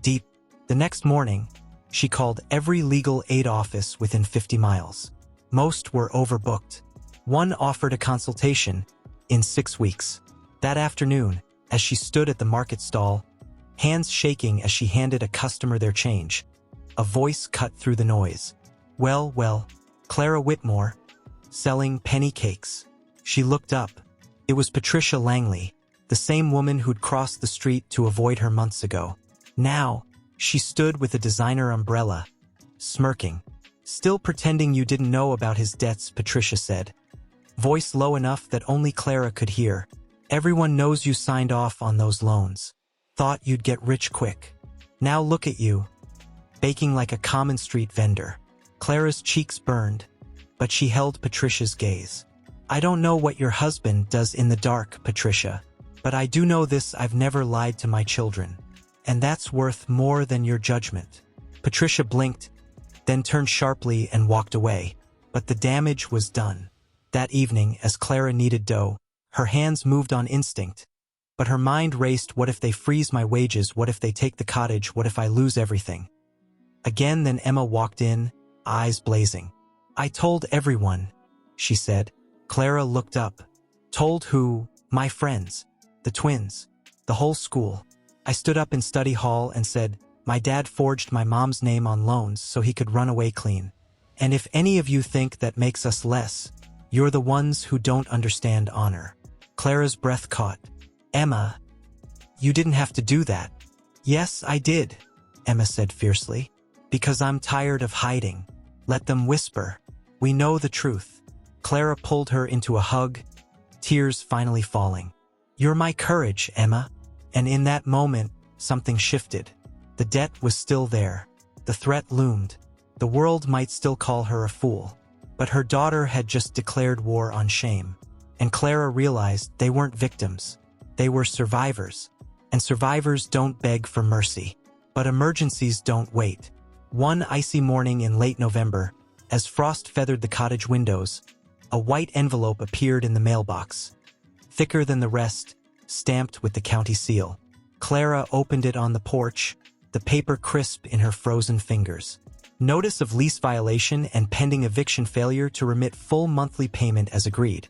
A: deep. The next morning, she called every legal aid office within 50 miles. Most were overbooked. One offered a consultation in 6 weeks. That afternoon, as she stood at the market stall, hands shaking as she handed a customer their change, a voice cut through the noise. Well, Clara Whitmore, selling penny cakes." She looked up. It was Patricia Langley, the same woman who'd crossed the street to avoid her months ago. Now, she stood with a designer umbrella, smirking. "Still pretending you didn't know about his debts," Patricia said. Voice low enough that only Clara could hear. "Everyone knows you signed off on those loans. Thought you'd get rich quick. Now look at you, baking like a common street vendor." Clara's cheeks burned, but she held Patricia's gaze. "I don't know what your husband does in the dark, Patricia, but I do know this: I've never lied to my children. And that's worth more than your judgment." Patricia blinked, then turned sharply and walked away. But the damage was done. That evening, as Clara kneaded dough, her hands moved on instinct. But her mind raced: what if they freeze my wages? What if they take the cottage? What if I lose everything? Again, then Emma walked in, eyes blazing. "I told everyone," she said. Clara looked up. "Told who?" "My friends. The twins. The whole school. I stood up in study hall and said, my dad forged my mom's name on loans so he could run away clean. And if any of you think that makes us less, you're the ones who don't understand honor." Clara's breath caught. "Emma, you didn't have to do that." "Yes, I did," Emma said fiercely. "Because I'm tired of hiding. Let them whisper. We know the truth." Clara pulled her into a hug, tears finally falling. "You're my courage, Emma." And in that moment, something shifted. The debt was still there. The threat loomed. The world might still call her a fool. But her daughter had just declared war on shame. And Clara realized they weren't victims. They were survivors. And survivors don't beg for mercy. But emergencies don't wait. One icy morning in late November, as frost feathered the cottage windows, a white envelope appeared in the mailbox. Thicker than the rest, stamped with the county seal. Clara opened it on the porch, the paper crisp in her frozen fingers. Notice of lease violation and pending eviction failure to remit full monthly payment as agreed.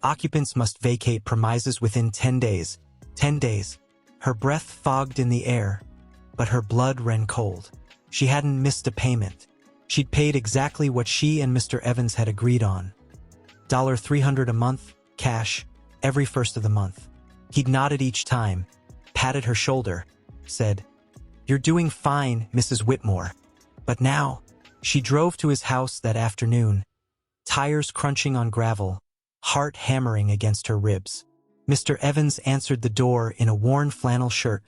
A: Occupants must vacate premises within 10 days. 10 days. Her breath fogged in the air, but her blood ran cold. She hadn't missed a payment. She'd paid exactly what she and Mr. Evans had agreed on. $300 a month, cash, every first of the month. He'd nodded each time, patted her shoulder, said, "You're doing fine, Mrs. Whitmore." But now, she drove to his house that afternoon, tires crunching on gravel, heart hammering against her ribs. Mr. Evans answered the door in a worn flannel shirt,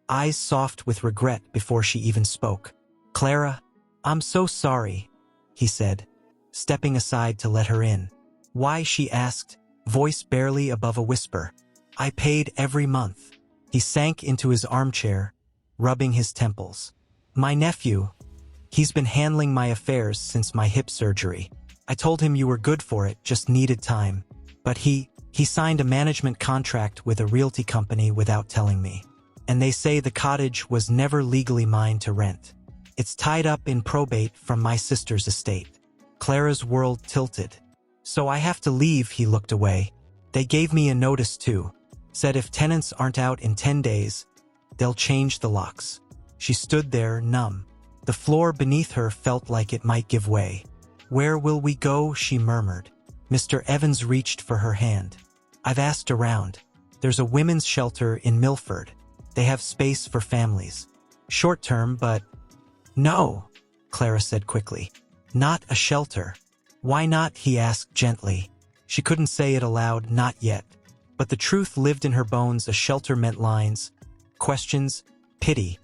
A: eyes soft with regret before she even spoke. "Clara, I'm so sorry," he said, stepping aside to let her in. "Why?" she asked, voice barely above a whisper. "I paid every month." He sank into his armchair, rubbing his temples. "My nephew, he's been handling my affairs since my hip surgery. I told him you were good for it, just needed time. But he signed a management contract with a realty company without telling me. And they say the cottage was never legally mine to rent. It's tied up in probate from my sister's estate." Clara's world tilted. "So I have to leave," he looked away. "They gave me a notice too. Said if tenants aren't out in 10 days, they'll change the locks." She stood there, numb. The floor beneath her felt like it might give way. "Where will we go?" she murmured. Mr. Evans reached for her hand. "I've asked around. There's a women's shelter in Milford. They have space for families. Short term, but—" "No," Clara said quickly. "Not a shelter." "Why not?" he asked gently. She couldn't say it aloud, not yet. But the truth lived in her bones. A shelter meant lines, questions, pity.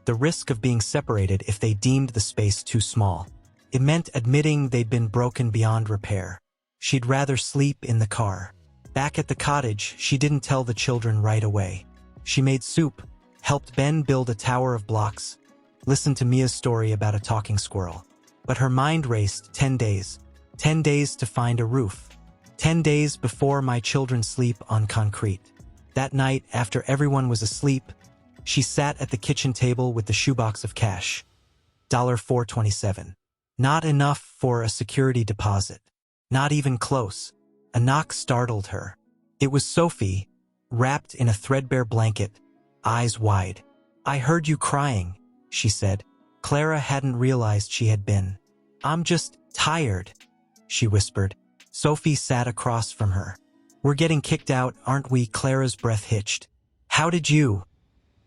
A: The risk of being separated if they deemed the space too small. It meant admitting they'd been broken beyond repair. She'd rather sleep in the car. Back at the cottage, she didn't tell the children right away. She made soup, helped Ben build a tower of blocks, listened to Mia's story about a talking squirrel. But her mind raced. 10 days. 10 days to find a roof. 10 days before my children sleep on concrete. That night, after everyone was asleep, she sat at the kitchen table with the shoebox of cash. $4.27. Not enough for a security deposit. Not even close. A knock startled her. It was Sophie, wrapped in a threadbare blanket, eyes wide. "I heard you crying," she said. Clara hadn't realized she had been. "I'm just tired," she whispered. Sophie sat across from her. We're getting kicked out, aren't we? Clara's breath hitched. How did you?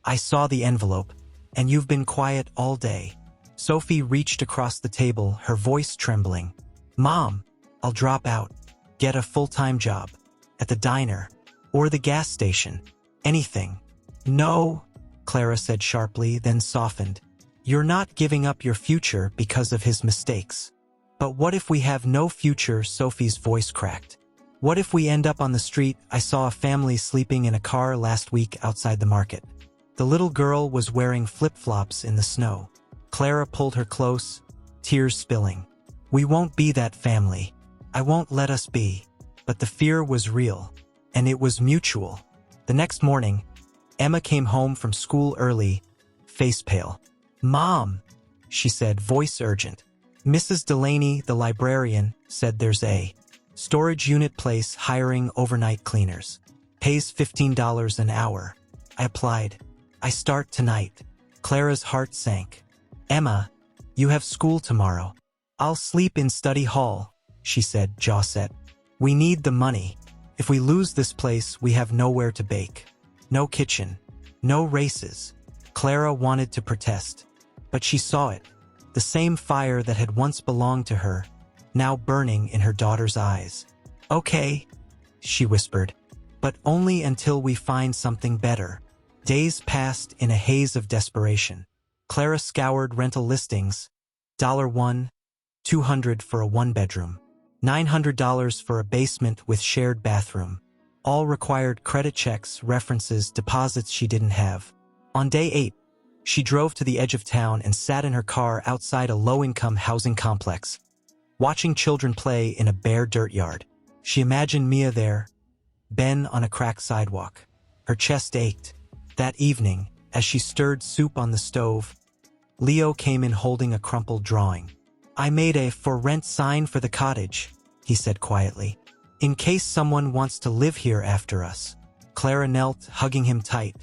A: I saw the envelope, and you've been quiet all day. Sophie reached across the table, her voice trembling. Mom, I'll drop out. Get a full-time job. At the diner. Or the gas station. Anything. No, Clara said sharply, then softened. You're not giving up your future because of his mistakes. But what if we have no future? Sophie's voice cracked. What if we end up on the street? I saw a family sleeping in a car last week outside the market. The little girl was wearing flip-flops in the snow. Clara pulled her close, tears spilling. We won't be that family. I won't let us be. But the fear was real, and it was mutual. The next morning, Emma came home from school early, face pale. Mom, she said, voice urgent. Mrs. Delaney, the librarian, said there's a storage unit place hiring overnight cleaners. Pays $15 an hour. I applied. I start tonight. Clara's heart sank. Emma, you have school tomorrow. I'll sleep in study hall, she said, jaw set. We need the money. If we lose this place, we have nowhere to bake. No kitchen. No races. Clara wanted to protest. But she saw it. The same fire that had once belonged to her, now burning in her daughter's eyes. Okay, she whispered, but only until we find something better. Days passed in a haze of desperation. Clara scoured rental listings. $1, $200 for a one-bedroom. $900 for a basement with shared bathroom. All required credit checks, references, deposits she didn't have. On day 8, she drove to the edge of town and sat in her car outside a low-income housing complex, watching children play in a bare dirt yard. She imagined Mia there, Ben on a cracked sidewalk. Her chest ached. That evening, as she stirred soup on the stove, Leo came in holding a crumpled drawing. I made a for rent sign for the cottage, he said quietly, in case someone wants to live here after us. Clara knelt, hugging him tight.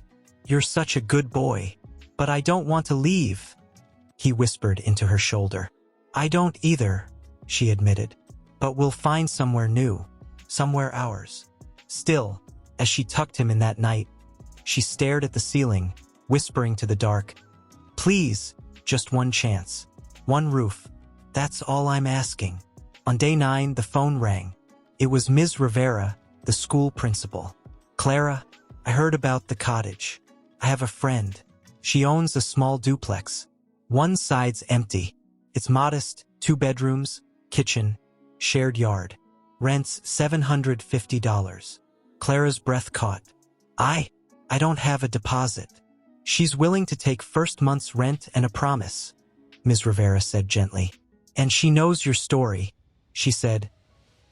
A: You're such a good boy. But I don't want to leave, he whispered into her shoulder. I don't either, she admitted. But we'll find somewhere new, somewhere ours. Still, as she tucked him in that night, she stared at the ceiling, whispering to the dark, please, just one chance, one roof. That's all I'm asking. On day 9, the phone rang. It was Ms. Rivera, the school principal. Clara, I heard about the cottage. I have a friend. She owns a small duplex. One side's empty. It's modest, 2 bedrooms, kitchen, shared yard. Rents $750. Clara's breath caught. I don't have a deposit. She's willing to take first month's rent and a promise, Ms. Rivera said gently. And she knows your story, she said.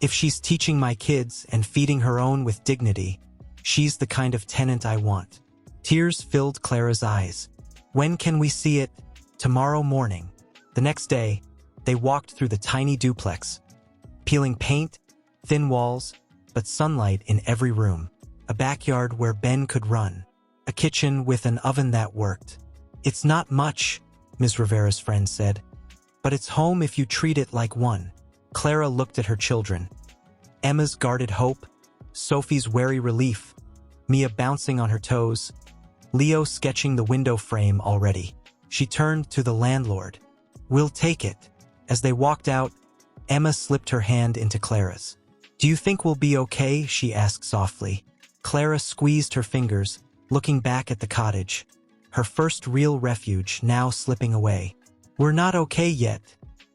A: If she's teaching my kids and feeding her own with dignity, she's the kind of tenant I want. Tears filled Clara's eyes. When can we see it? Tomorrow morning. The next day, they walked through the tiny duplex, peeling paint, thin walls, but sunlight in every room. A backyard where Ben could run. A kitchen with an oven that worked. It's not much, Ms. Rivera's friend said, but it's home if you treat it like one. Clara looked at her children. Emma's guarded hope, Sophie's wary relief, Mia bouncing on her toes, Leo sketching the window frame already. She turned to the landlord. We'll take it. As they walked out, Emma slipped her hand into Clara's. Do you think we'll be okay? She asked softly. Clara squeezed her fingers, looking back at the cottage. Her first real refuge now slipping away. We're not okay yet,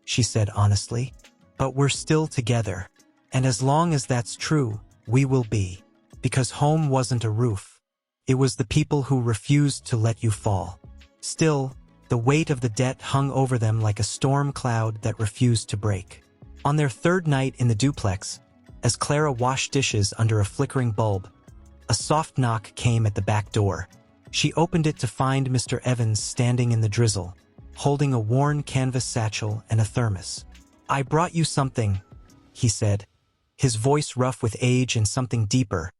A: she said honestly, but we're still together. And as long as that's true, we will be. Because home wasn't a roof. It was the people who refused to let you fall. Still, the weight of the debt hung over them like a storm cloud that refused to break. On their 3rd night in the duplex, as Clara washed dishes under a flickering bulb, a soft knock came at the back door. She opened it to find Mr. Evans standing in the drizzle, holding a worn canvas satchel and a thermos. I brought you something, he said, his voice rough with age and something deeper.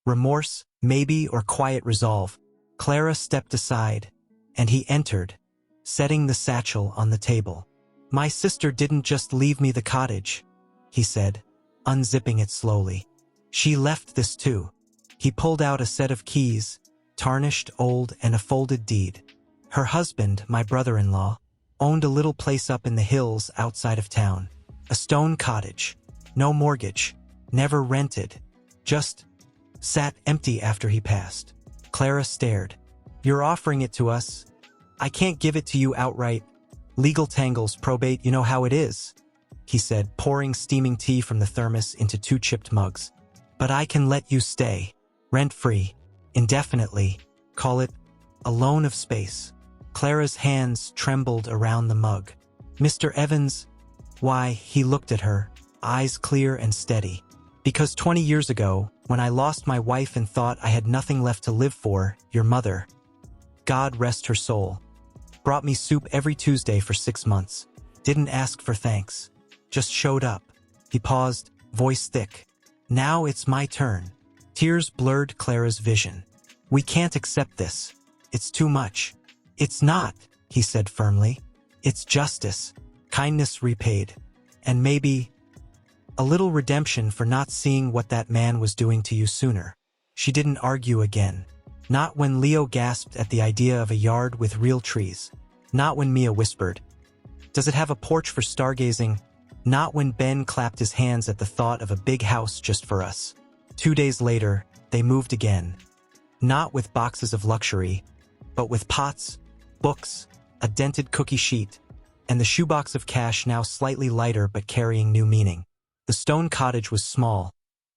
A: Remorse, maybe, or quiet resolve. Clara stepped aside, and he entered, setting the satchel on the table. My sister didn't just leave me the cottage, he said, unzipping it slowly. She left this too. He pulled out a set of keys, tarnished, old, and a folded deed. Her husband, my brother-in-law, owned a little place up in the hills outside of town. A stone cottage. No mortgage. Never rented. Just sat empty after he passed. Clara stared. You're offering it to us? I can't give it to you outright. Legal tangles, probate, you know how it is, he said, pouring steaming tea from the thermos into 2 chipped mugs. But I can let you stay, rent-free, indefinitely, call it a loan of space. Clara's hands trembled around the mug. Mr. Evans, why, he looked at her, eyes clear and steady. Because 20 years ago, when I lost my wife and thought I had nothing left to live for, your mother, God rest her soul, brought me soup every Tuesday for 6 months. Didn't ask for thanks. Just showed up. He paused, voice thick. Now it's my turn. Tears blurred Clara's vision. We can't accept this. It's too much. It's not, he said firmly. It's justice, kindness repaid, and maybe a little redemption for not seeing what that man was doing to you sooner. She didn't argue again. Not when Leo gasped at the idea of a yard with real trees. Not when Mia whispered, "Does it have a porch for stargazing?" Not when Ben clapped his hands at the thought of a big house just for us. 2 days later, they moved again. Not with boxes of luxury, but with pots, books, a dented cookie sheet, and the shoebox of cash now slightly lighter but carrying new meaning. The stone cottage was small.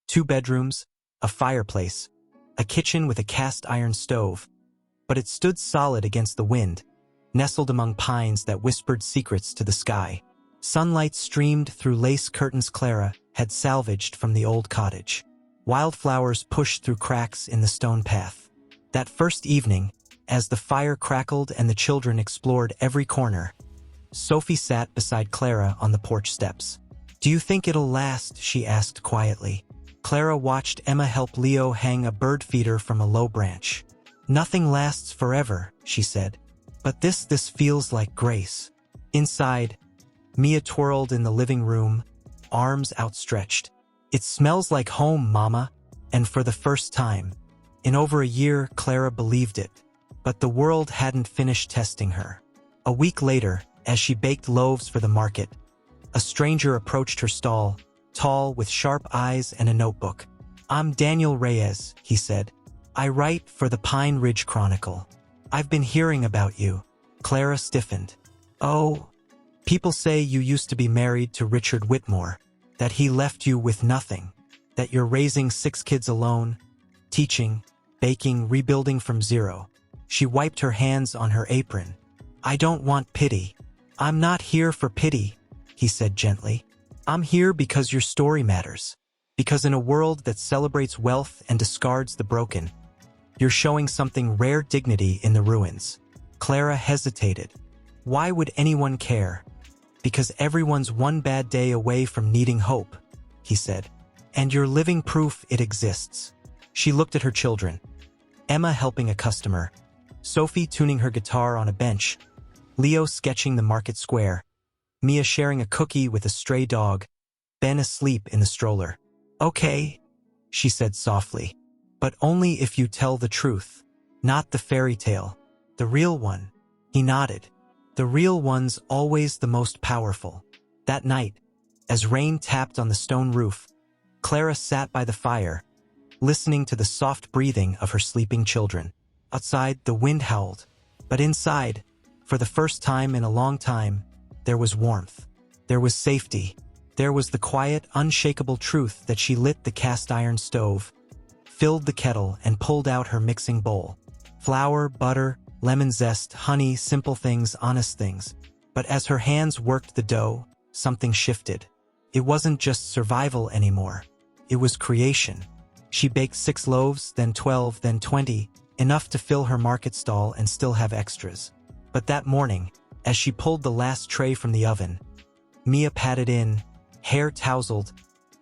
A: 2 bedrooms, a fireplace, a kitchen with a cast-iron stove. But it stood solid against the wind, nestled among pines that whispered secrets to the sky. Sunlight streamed through lace curtains Clara had salvaged from the old cottage. Wildflowers pushed through cracks in the stone path. That first evening, as the fire crackled and the children explored every corner, Sophie sat beside Clara on the porch steps. "Do you think it'll last?" she asked quietly. Clara watched Emma help Leo hang a bird feeder from a low branch. "Nothing lasts forever," she said. "But this feels like grace." Inside, Mia twirled in the living room, arms outstretched. "It smells like home, Mama." And for the first time in over a year, Clara believed it. But the world hadn't finished testing her. A week later, as she baked loaves for the market, a stranger approached her stall, tall, with sharp eyes and a notebook. "I'm Daniel Reyes," he said. "I write for the Pine Ridge Chronicle. I've been hearing about you." Clara stiffened. "Oh, people say you used to be married to Richard Whitmore, that he left you with nothing, that you're raising 6 kids alone, teaching, baking, rebuilding from zero." She wiped her hands on her apron. "I don't want pity. I'm not here for pity," he said gently. "I'm here because your story matters. Because in a world that celebrates wealth and discards the broken, you're showing something rare: dignity in the ruins." Clara hesitated. Why would anyone care? "Because everyone's one bad day away from needing hope," he said. "And you're living proof it exists." She looked at her children. Emma helping a customer, Sophie tuning her guitar on a bench, Leo sketching the market square, Mia sharing a cookie with a stray dog, Ben asleep in the stroller. "Okay," she said softly, "but only if you tell the truth. Not the fairy tale. The real one." He nodded. "The real one's always the most powerful." That night, as rain tapped on the stone roof, Clara sat by the fire, listening to the soft breathing of her sleeping children. Outside, the wind howled, but inside, for the first time in a long time, there was warmth. There was safety. There was the quiet, unshakable truth that she lit the cast-iron stove, filled the kettle, and pulled out her mixing bowl. Flour, butter, lemon zest, honey, simple things, honest things. But as her hands worked the dough, something shifted. It wasn't just survival anymore. It was creation. She baked 6 loaves, then 12, then 20, enough to fill her market stall and still have extras. But that morning, as she pulled the last tray from the oven, Mia patted in, hair tousled,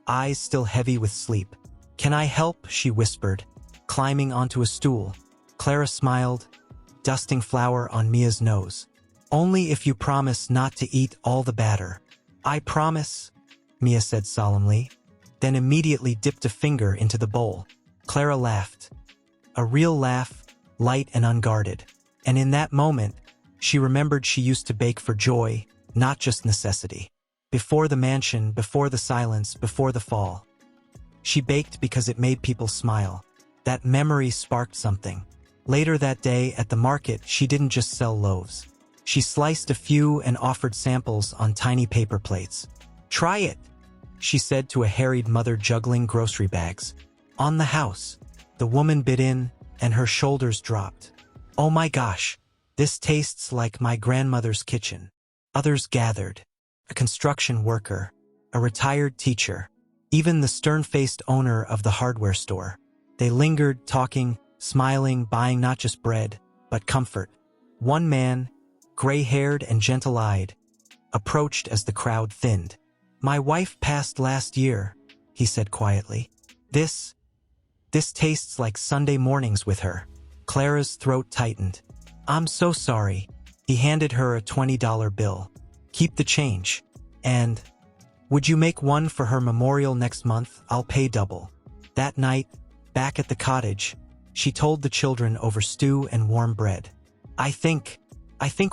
A: eyes still heavy with sleep. "Can I help?" she whispered, climbing onto a stool. Clara smiled, dusting flour on Mia's nose. "Only if you promise not to eat all the batter." "I promise," Mia said solemnly. then immediately dipped a finger into the bowl. Clara laughed. A real laugh, light and unguarded. And in that moment, she remembered she used to bake for joy, not just necessity. Before the mansion, before the silence, before the fall. She baked because it made people smile. That memory sparked something. Later that day at the market, she didn't just sell loaves. She sliced a few and offered samples on tiny paper plates. "Try it," she said to a harried mother juggling grocery bags. On the house, the woman bit in, and her shoulders dropped. "Oh my gosh, this tastes like my grandmother's kitchen." Others gathered. A construction worker, a retired teacher, even the stern-faced owner of the hardware store. They lingered, talking, smiling, buying not just bread, but comfort. One man, gray-haired and gentle-eyed, approached as the crowd thinned. "My wife passed last year," he said quietly. This tastes like Sunday mornings with her." Clara's throat tightened. "I'm so sorry." He handed her a $20 bill. "Keep the change. And would you make one for her memorial next month? I'll pay double." That night, back at the cottage, she told the children over stew and warm bread. I think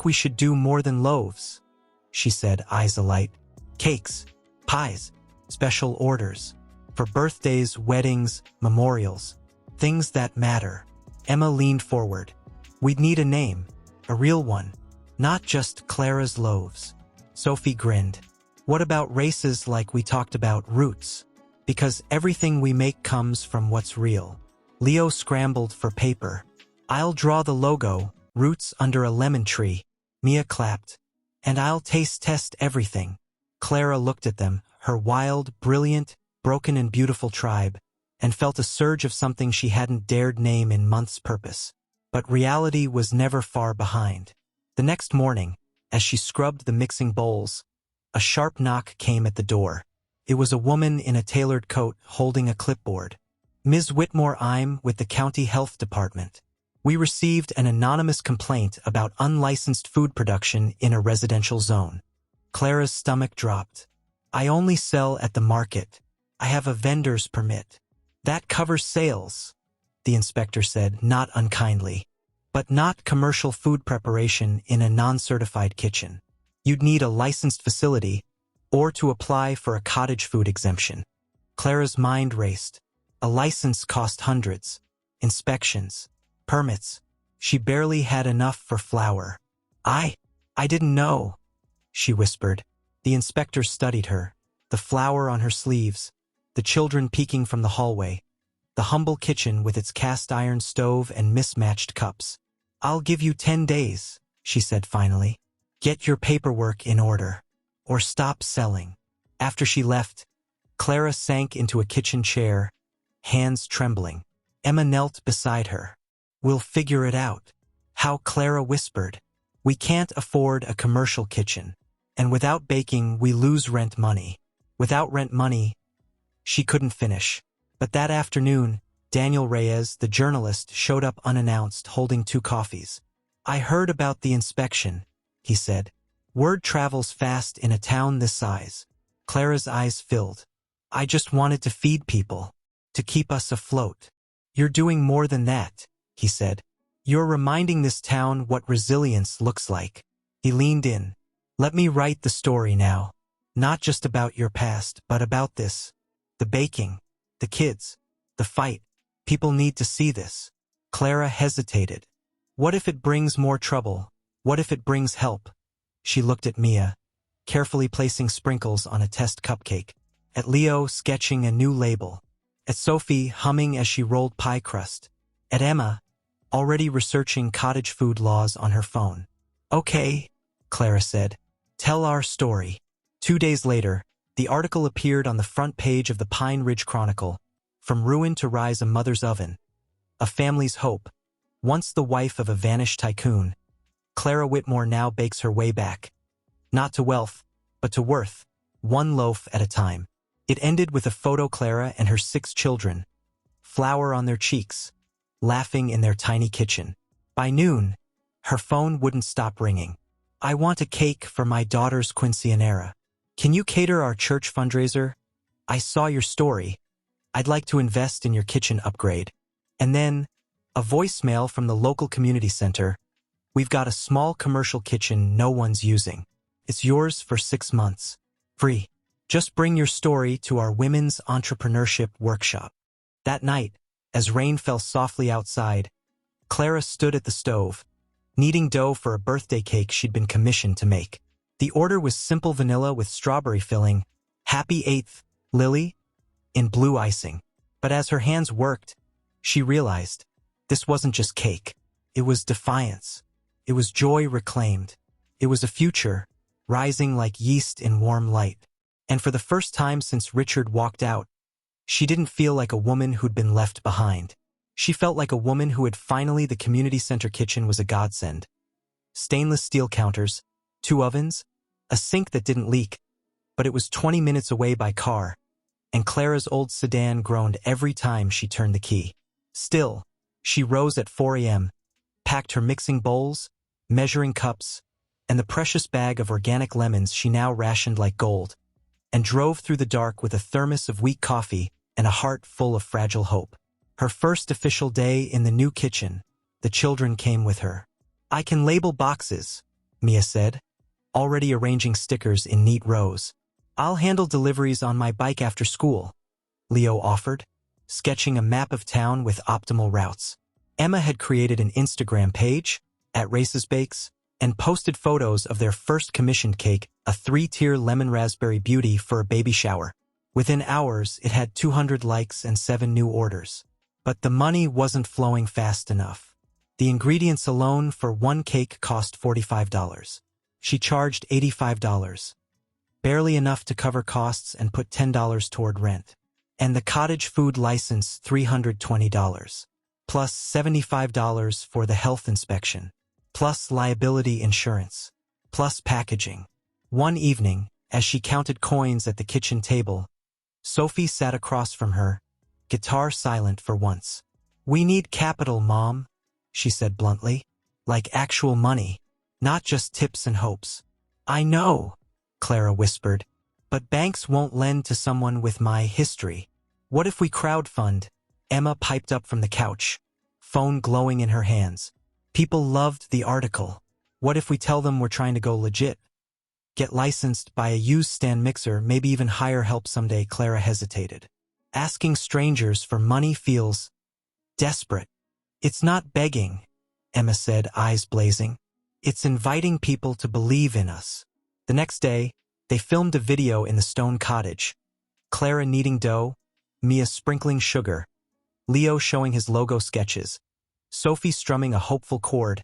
A: we should do more than loaves," she said, eyes alight. "Cakes, pies, special orders. For birthdays, weddings, memorials. Things that matter." Emma leaned forward. "We'd need a name, a real one. Not just Clara's loaves." Sophie grinned. "What about races like we talked about, roots? Because everything we make comes from what's real." Leo scrambled for paper. "I'll draw the logo, roots under a lemon tree." Mia clapped. "And I'll taste test everything." Clara looked at them, her wild, brilliant, broken and beautiful tribe, and felt a surge of something she hadn't dared name in months' purpose. But reality was never far behind. The next morning, as she scrubbed the mixing bowls, a sharp knock came at the door. It was a woman in a tailored coat holding a clipboard. "Ms. Whitmore, I'm with the County Health Department. We received an anonymous complaint about unlicensed food production in a residential zone." Clara's stomach dropped. "I only sell at the market. I have a vendor's permit." "That covers sales," the inspector said, not unkindly. "But not commercial food preparation in a non-certified kitchen. You'd need a licensed facility, or to apply for a cottage food exemption." Clara's mind raced. A license cost hundreds. Inspections. Permits. She barely had enough for flour. I didn't know," she whispered. The inspector studied her, the flour on her sleeves, the children peeking from the hallway, the humble kitchen with its cast-iron stove and mismatched cups. "I'll give you 10 days, she said finally. "Get your paperwork in order, or stop selling." After she left, Clara sank into a kitchen chair, hands trembling. Emma knelt beside her. "We'll figure it out." "How?" Clara whispered. "We can't afford a commercial kitchen. And without baking, we lose rent money. Without rent money..." She couldn't finish. But that afternoon, Daniel Reyes, the journalist, showed up unannounced, holding 2 coffees. "I heard about the inspection," he said. "Word travels fast in a town this size." Clara's eyes filled. "I just wanted to feed people, to keep us afloat." "You're doing more than that," he said. "You're reminding this town what resilience looks like." He leaned in. "Let me write the story now. Not just about your past, but about this. The baking, the kids, the fight. People need to see this." Clara hesitated. "What if it brings more trouble? What if it brings help?" She looked at Mia, carefully placing sprinkles on a test cupcake. At Leo, sketching a new label. At Sophie, humming as she rolled pie crust. At Emma, already researching cottage food laws on her phone. "Okay," Clara said. "Tell our story." 2 days later, the article appeared on the front page of the Pine Ridge Chronicle. From ruin to rise, a mother's oven. A family's hope. Once the wife of a vanished tycoon, Clara Whitmore now bakes her way back. Not to wealth, but to worth. One loaf at a time. It ended with a photo Clara and her 6 children, flour on their cheeks, laughing in their tiny kitchen. By noon, her phone wouldn't stop ringing. "I want a cake for my daughter's quinceañera. Can you cater our church fundraiser?" I saw your story. I'd like to invest in your kitchen upgrade. And then, a voicemail from the local community center. We've got a small commercial kitchen no one's using. It's yours for 6 months. Free. Just bring your story to our women's entrepreneurship workshop. That night, as rain fell softly outside, Clara stood at the stove, kneading dough for a birthday cake she'd been commissioned to make. The order was simple vanilla with strawberry filling, Happy 8th, Lily, in blue icing. But as her hands worked, she realized this wasn't just cake. It was defiance. It was joy reclaimed. It was a future, rising like yeast in warm light. And for the first time since Richard walked out, she didn't feel like a woman who'd been left behind. She felt like a woman who had finally. The community center kitchen was a godsend. Stainless steel counters, 2 ovens, a sink that didn't leak, but it was 20 minutes away by car, and Clara's old sedan groaned every time she turned the key. Still, she rose at 4 a.m., packed her mixing bowls, measuring cups, and the precious bag of organic lemons she now rationed like gold, and drove through the dark with a thermos of weak coffee and a heart full of fragile hope. Her first official day in the new kitchen, the children came with her. I can label boxes, Mia said, already arranging stickers in neat rows. I'll handle deliveries on my bike after school, Leo offered, sketching a map of town with optimal routes. Emma had created an Instagram page, at Race's Bakes, and posted photos of their first commissioned cake, a 3-tier lemon raspberry beauty for a baby shower. Within hours, it had 200 likes and 7 new orders. But the money wasn't flowing fast enough. The ingredients alone for one cake cost $45. She charged $85, barely enough to cover costs and put $10 toward rent. And the cottage food license $320, plus $75 for the health inspection, plus liability insurance, plus packaging. One evening, as she counted coins at the kitchen table, Sophie sat across from her, guitar silent for once. We need capital, Mom, she said bluntly. Like actual money, not just tips and hopes. I know, Clara whispered, but banks won't lend to someone with my history. What if we crowdfund? Emma piped up from the couch, phone glowing in her hands. People loved the article. What if we tell them we're trying to go legit? Get licensed, buy a used stand mixer, maybe even hire help someday. Clara hesitated. Asking strangers for money feels desperate. It's not begging, Emma said, eyes blazing. It's inviting people to believe in us. The next day, they filmed a video in the stone cottage. Clara kneading dough, Mia sprinkling sugar, Leo showing his logo sketches, Sophie strumming a hopeful chord,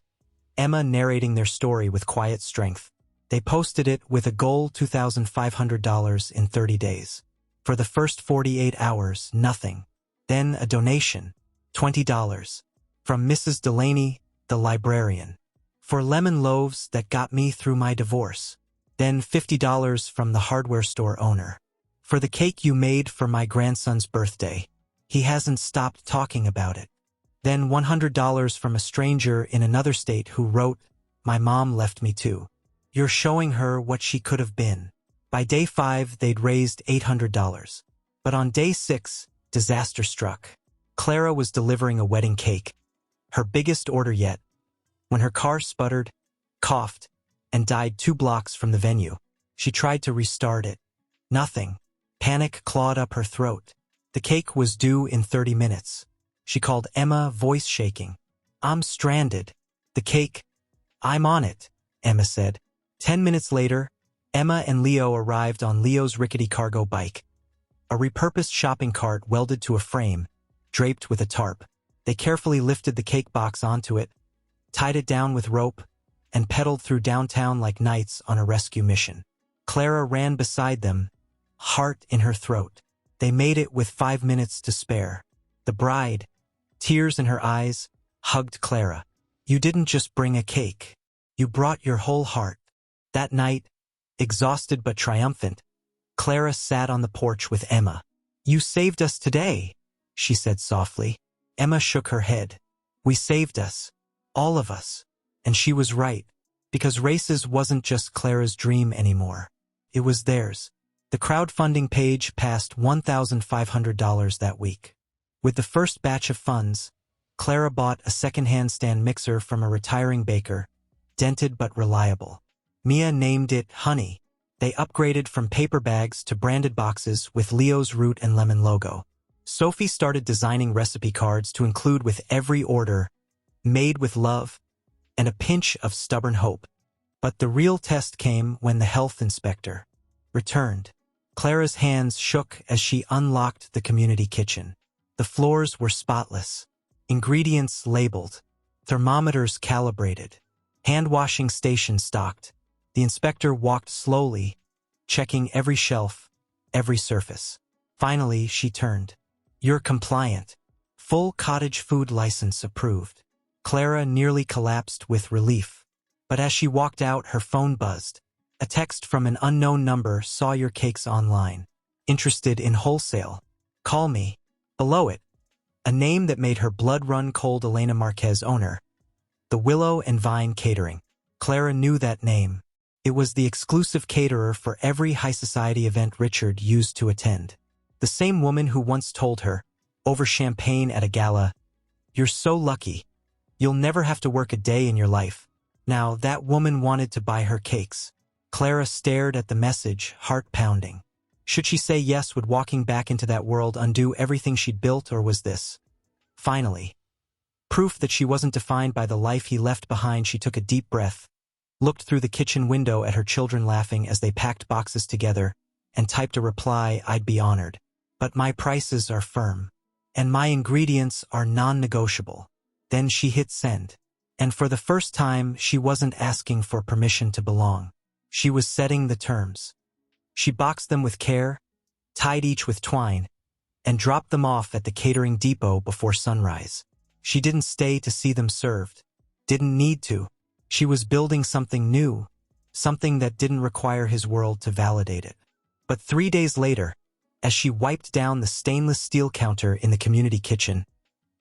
A: Emma narrating their story with quiet strength. They posted it with a goal $2,500 in 30 days. For the first 48 hours, nothing. Then a donation, $20, from Mrs. Delaney, the librarian. For lemon loaves that got me through my divorce. Then $50 from the hardware store owner. For the cake you made for my grandson's birthday. He hasn't stopped talking about it. Then $100 from a stranger in another state who wrote, my mom left me too. You're showing her what she could have been. By day 5, they'd raised $800. But on day 6, disaster struck. Clara was delivering a wedding cake, her biggest order yet, when her car sputtered, coughed, and died 2 blocks from the venue. She tried to restart it. Nothing. Panic clawed up her throat. The cake was due in 30 minutes. She called Emma, voice shaking. I'm stranded. The cake. I'm on it, Emma said. 10 minutes later, Emma and Leo arrived on Leo's rickety cargo bike. A repurposed shopping cart welded to a frame, draped with a tarp. They carefully lifted the cake box onto it, tied it down with rope, and pedaled through downtown like knights on a rescue mission. Clara ran beside them, heart in her throat. They made it with 5 minutes to spare. The bride, tears in her eyes, hugged Clara. You didn't just bring a cake. You brought your whole heart. That night, exhausted but triumphant, Clara sat on the porch with Emma. You saved us today, she said softly. Emma shook her head. We saved us. All of us. And she was right, because Races wasn't just Clara's dream anymore. It was theirs. The crowdfunding page passed $1,500 that week. With the first batch of funds, Clara bought a second-hand stand mixer from a retiring baker, dented but reliable. Mia named it Honey. They upgraded from paper bags to branded boxes with Leo's root and lemon logo. Sophie started designing recipe cards to include with every order, made with love, and a pinch of stubborn hope. But the real test came when the health inspector returned. Clara's hands shook as she unlocked the community kitchen. The floors were spotless, ingredients labeled, thermometers calibrated, hand-washing stations stocked. The inspector walked slowly, checking every shelf, every surface. Finally, she turned. "You're compliant. Full cottage food license approved." Clara nearly collapsed with relief. But as she walked out, her phone buzzed. A text from an unknown number: "Saw your cakes online. Interested in wholesale. Call me." Below it, a name that made her blood run cold: Elena Marquez, owner, the Willow and Vine Catering. Clara knew that name. It was the exclusive caterer for every high society event Richard used to attend. The same woman who once told her, over champagne at a gala, "You're so lucky. You'll never have to work a day in your life." Now that woman wanted to buy her cakes. Clara stared at the message, heart pounding. Should she say yes? Would walking back into that world undo everything she'd built, or was this, finally, proof that she wasn't defined by the life he left behind? She took a deep breath, looked through the kitchen window at her children laughing as they packed boxes together, and typed a reply: "I'd be honored. But my prices are firm. And my ingredients are non-negotiable." Then she hit send. And for the first time, she wasn't asking for permission to belong. She was setting the terms. She boxed them with care, tied each with twine, and dropped them off at the catering depot before sunrise. She didn't stay to see them served. Didn't need to. She was building something new, something that didn't require his world to validate it. But 3 days later, as she wiped down the stainless steel counter in the community kitchen,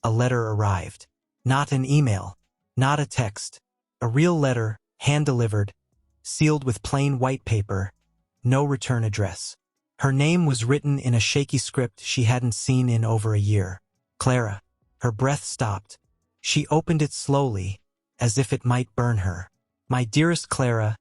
A: a letter arrived. Not an email, not a text. A real letter, hand-delivered, sealed with plain white paper, no return address. Her name was written in a shaky script she hadn't seen in over a year. Clara. Her breath stopped. She opened it slowly, as if it might burn her. "My dearest Clara,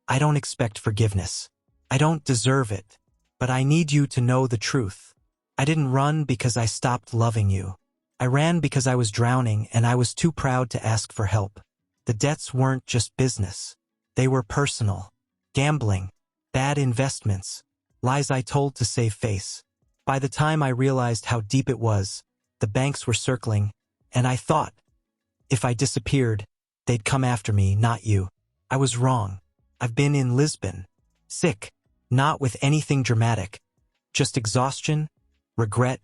A: I don't expect forgiveness. I don't deserve it. But I need you to know the truth. I didn't run because I stopped loving you. I ran because I was drowning and I was too proud to ask for help. The debts weren't just business. They were personal. Gambling, bad investments, lies I told to save face. By the time I realized how deep it was, the banks were circling, and I thought, if I disappeared, they'd come after me, not you. I was wrong. I've been in Lisbon. Sick. Not with anything dramatic. Just exhaustion, regret,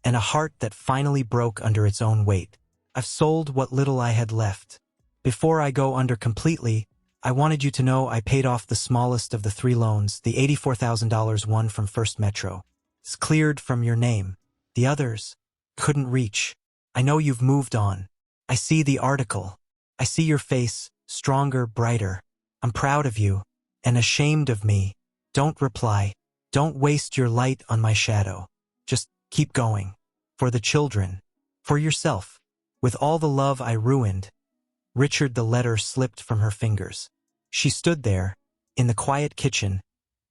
A: and a heart that finally broke under its own weight. I've sold what little I had left. Before I go under completely, I wanted you to know I paid off the smallest of the 3 loans, the $84,000 one from First Metro. It's cleared from your name. The others couldn't reach. I know you've moved on. I see the article. I see your face, stronger, brighter. I'm proud of you, and ashamed of me. Don't reply. Don't waste your light on my shadow. Just keep going. For the children. For yourself. With all the love I ruined." Richard. The letter slipped from her fingers. She stood there, in the quiet kitchen,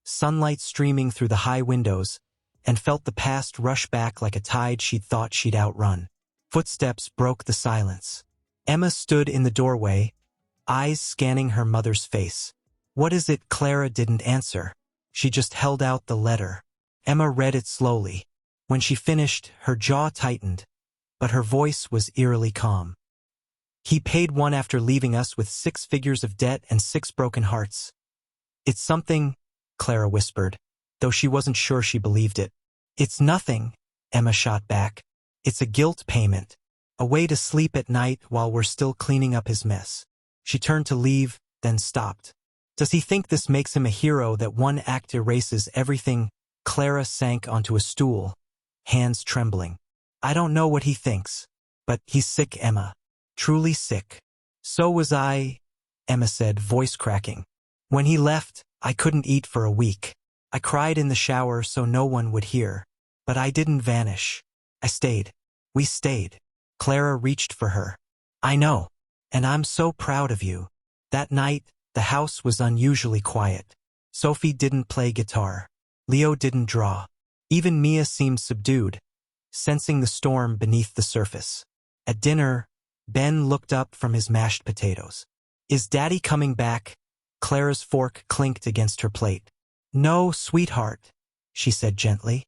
A: sunlight streaming through the high windows, and felt the past rush back like a tide she'd thought she'd outrun. Footsteps broke the silence. Emma stood in the doorway, eyes scanning her mother's face. "What is it?" Clara didn't answer. She just held out the letter. Emma read it slowly. When she finished, her jaw tightened, but her voice was eerily calm. "He paid one after leaving us with 6 figures of debt and 6 broken hearts." "It's something," Clara whispered, though she wasn't sure she believed it. "It's nothing," Emma shot back. "It's a guilt payment. A way to sleep at night while we're still cleaning up his mess." She turned to leave, then stopped. "Does he think this makes him a hero, that one act erases everything?" Clara sank onto a stool, hands trembling. "I don't know what he thinks. But he's sick, Emma. Truly sick." "So was I," Emma said, voice cracking. "When he left, I couldn't eat for a week. I cried in the shower so no one would hear. But I didn't vanish. I stayed. We stayed. Clara reached for her. I know. And I'm so proud of you. That night, the house was unusually quiet. Sophie didn't play guitar. Leo didn't draw. Even Mia seemed subdued, sensing the storm beneath the surface. At dinner, Ben looked up from his mashed potatoes. Is Daddy coming back? Clara's fork clinked against her plate. No, sweetheart, she said gently.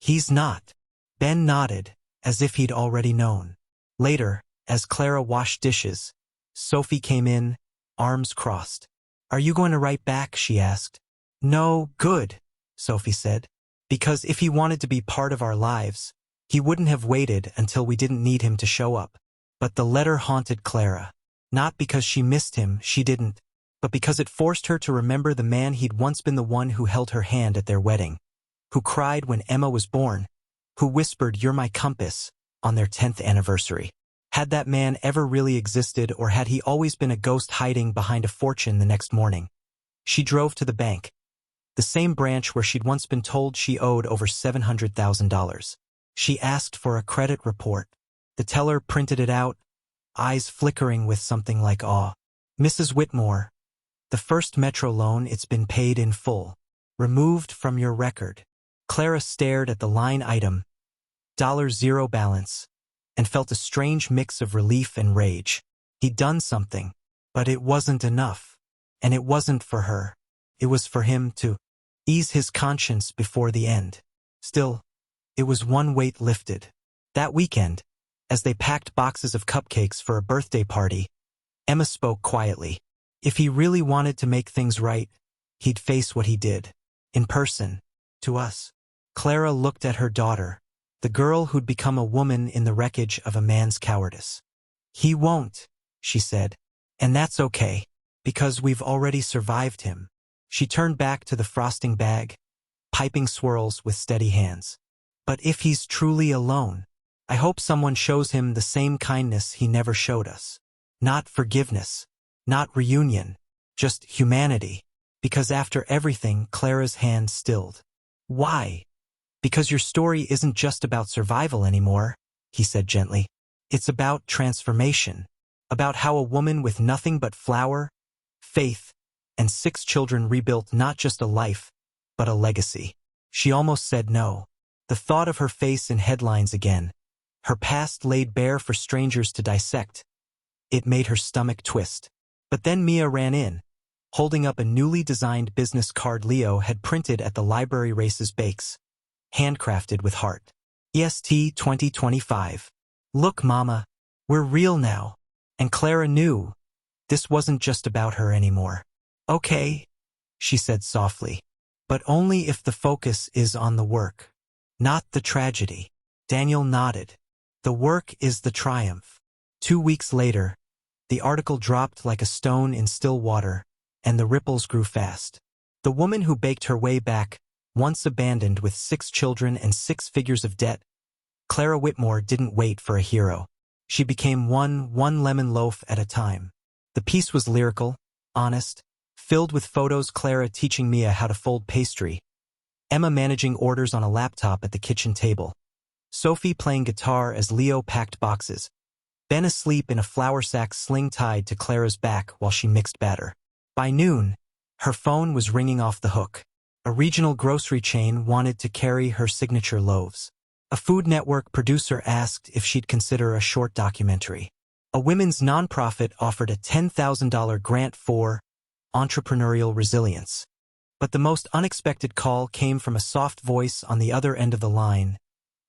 A: He's not. Ben nodded, as if he'd already known. Later, as Clara washed dishes, Sophie came in, arms crossed. Are you going to write back? She asked. No, good, Sophie said. Because if he wanted to be part of our lives, he wouldn't have waited until we didn't need him to show up. But the letter haunted Clara. Not because she missed him, she didn't, but because it forced her to remember the man he'd once been, the one who held her hand at their wedding, who cried when Emma was born, who whispered, "You're my compass," on their 10th anniversary. Had that man ever really existed, or had he always been a ghost hiding behind a fortune? The next morning, she drove to the bank, the same branch where she'd once been told she owed over $700,000. She asked for a credit report. The teller printed it out, eyes flickering with something like awe. Mrs. Whitmore, the first Metro loan, it's been paid in full. Removed from your record. Clara stared at the line item, $0 balance, and felt a strange mix of relief and rage. He'd done something, but it wasn't enough. And it wasn't for her. It was for him to ease his conscience before the end. Still, it was one weight lifted. That weekend, as they packed boxes of cupcakes for a birthday party, Emma spoke quietly. If he really wanted to make things right, he'd face what he did. In person. To us. Clara looked at her daughter, the girl who'd become a woman in the wreckage of a man's cowardice. He won't, she said. And that's okay, because we've already survived him. She turned back to the frosting bag, piping swirls with steady hands. But if he's truly alone, I hope someone shows him the same kindness he never showed us. Not forgiveness, not reunion, just humanity. Because after everything, Clara's hand stilled. Why? Because your story isn't just about survival anymore, he said gently. It's about transformation. About how a woman with nothing but flour, faith, and 6 children rebuilt not just a life, but a legacy. She almost said no. The thought of her face in headlines again, her past laid bare for strangers to dissect, it made her stomach twist. But then Mia ran in, holding up a newly designed business card Leo had printed at the library race's bakes, handcrafted with heart. EST 2025. Look, Mama, we're real now. And Clara knew this wasn't just about her anymore. Okay, she said softly, but only if the focus is on the work, not the tragedy. Daniel nodded. The work is the triumph. 2 weeks later, the article dropped like a stone in still water, and the ripples grew fast. The woman who baked her way back, once abandoned with 6 children and 6 figures of debt, Clara Whitmore didn't wait for a hero. She became one lemon loaf at a time. The piece was lyrical, honest, filled with photos, Clara teaching Mia how to fold pastry, Emma managing orders on a laptop at the kitchen table, Sophie playing guitar as Leo packed boxes, Ben asleep in a flour sack sling tied to Clara's back while she mixed batter. By noon, her phone was ringing off the hook. A regional grocery chain wanted to carry her signature loaves. A Food Network producer asked if she'd consider a short documentary. A women's nonprofit offered a $10,000 grant for entrepreneurial resilience. But the most unexpected call came from a soft voice on the other end of the line.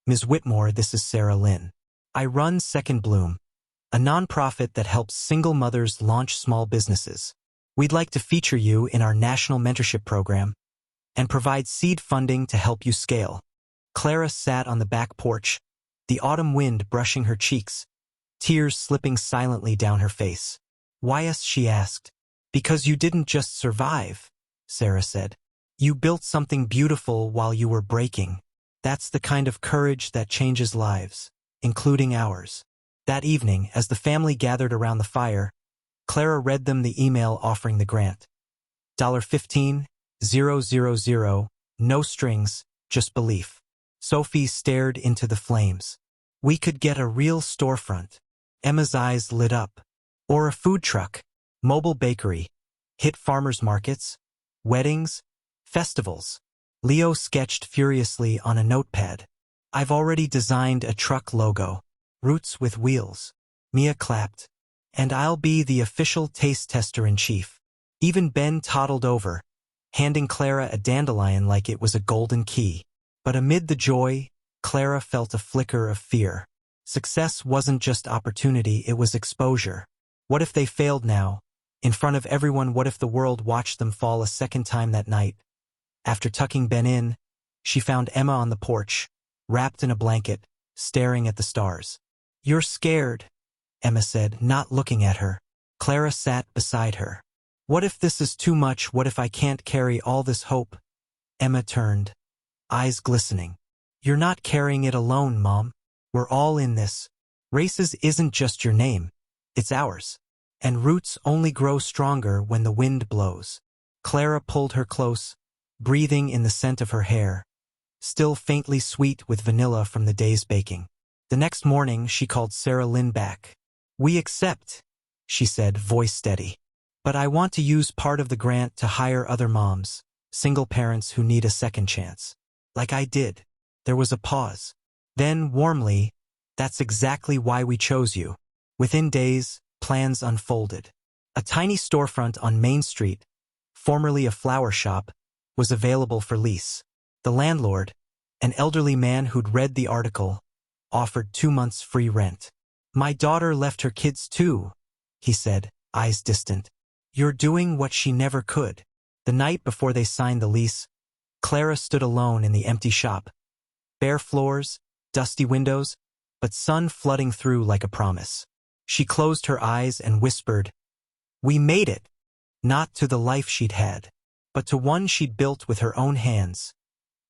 A: Ms. Whitmore, this is Sarah Lynn. I run Second Bloom, a nonprofit that helps single mothers launch small businesses. We'd like to feature you in our national mentorship program and provide seed funding to help you scale. Clara sat on the back porch, the autumn wind brushing her cheeks, tears slipping silently down her face. Why us? She asked. Because you didn't just survive, Sarah said. You built something beautiful while you were breaking. That's the kind of courage that changes lives, including ours. That evening, as the family gathered around the fire, Clara read them the email offering the grant. $15,000, No strings, just belief. Sophie stared into the flames. We could get a real storefront. Emma's eyes lit up. Or a food truck, mobile bakery, hit farmers markets, weddings, festivals. Leo sketched furiously on a notepad. I've already designed a truck logo. Roots with wheels. Mia clapped. And I'll be the official taste tester-in-chief. Even Ben toddled over, handing Clara a dandelion like it was a golden key. But amid the joy, Clara felt a flicker of fear. Success wasn't just opportunity, it was exposure. What if they failed now? In front of everyone, what if the world watched them fall a second time that night? After tucking Ben in, she found Emma on the porch, wrapped in a blanket, staring at the stars. You're scared, Emma said, not looking at her. Clara sat beside her. What if this is too much? What if I can't carry all this hope? Emma turned, eyes glistening. You're not carrying it alone, Mom. We're all in this. Races isn't just your name. It's ours. And roots only grow stronger when the wind blows. Clara pulled her close, breathing in the scent of her hair, still faintly sweet with vanilla from the day's baking. The next morning, she called Sarah Lynn back. We accept, she said, voice steady. But I want to use part of the grant to hire other moms, single parents who need a second chance. Like I did. There was a pause. Then, warmly, that's exactly why we chose you. Within days, plans unfolded. A tiny storefront on Main Street, formerly a flower shop, was available for lease. The landlord, an elderly man who'd read the article, offered 2 months free rent. My daughter left her kids too, he said, eyes distant. You're doing what she never could. The night before they signed the lease, Clara stood alone in the empty shop. Bare floors, dusty windows, but sun flooding through like a promise. She closed her eyes and whispered, we made it. Not to the life she'd had, but to one she'd built with her own hands,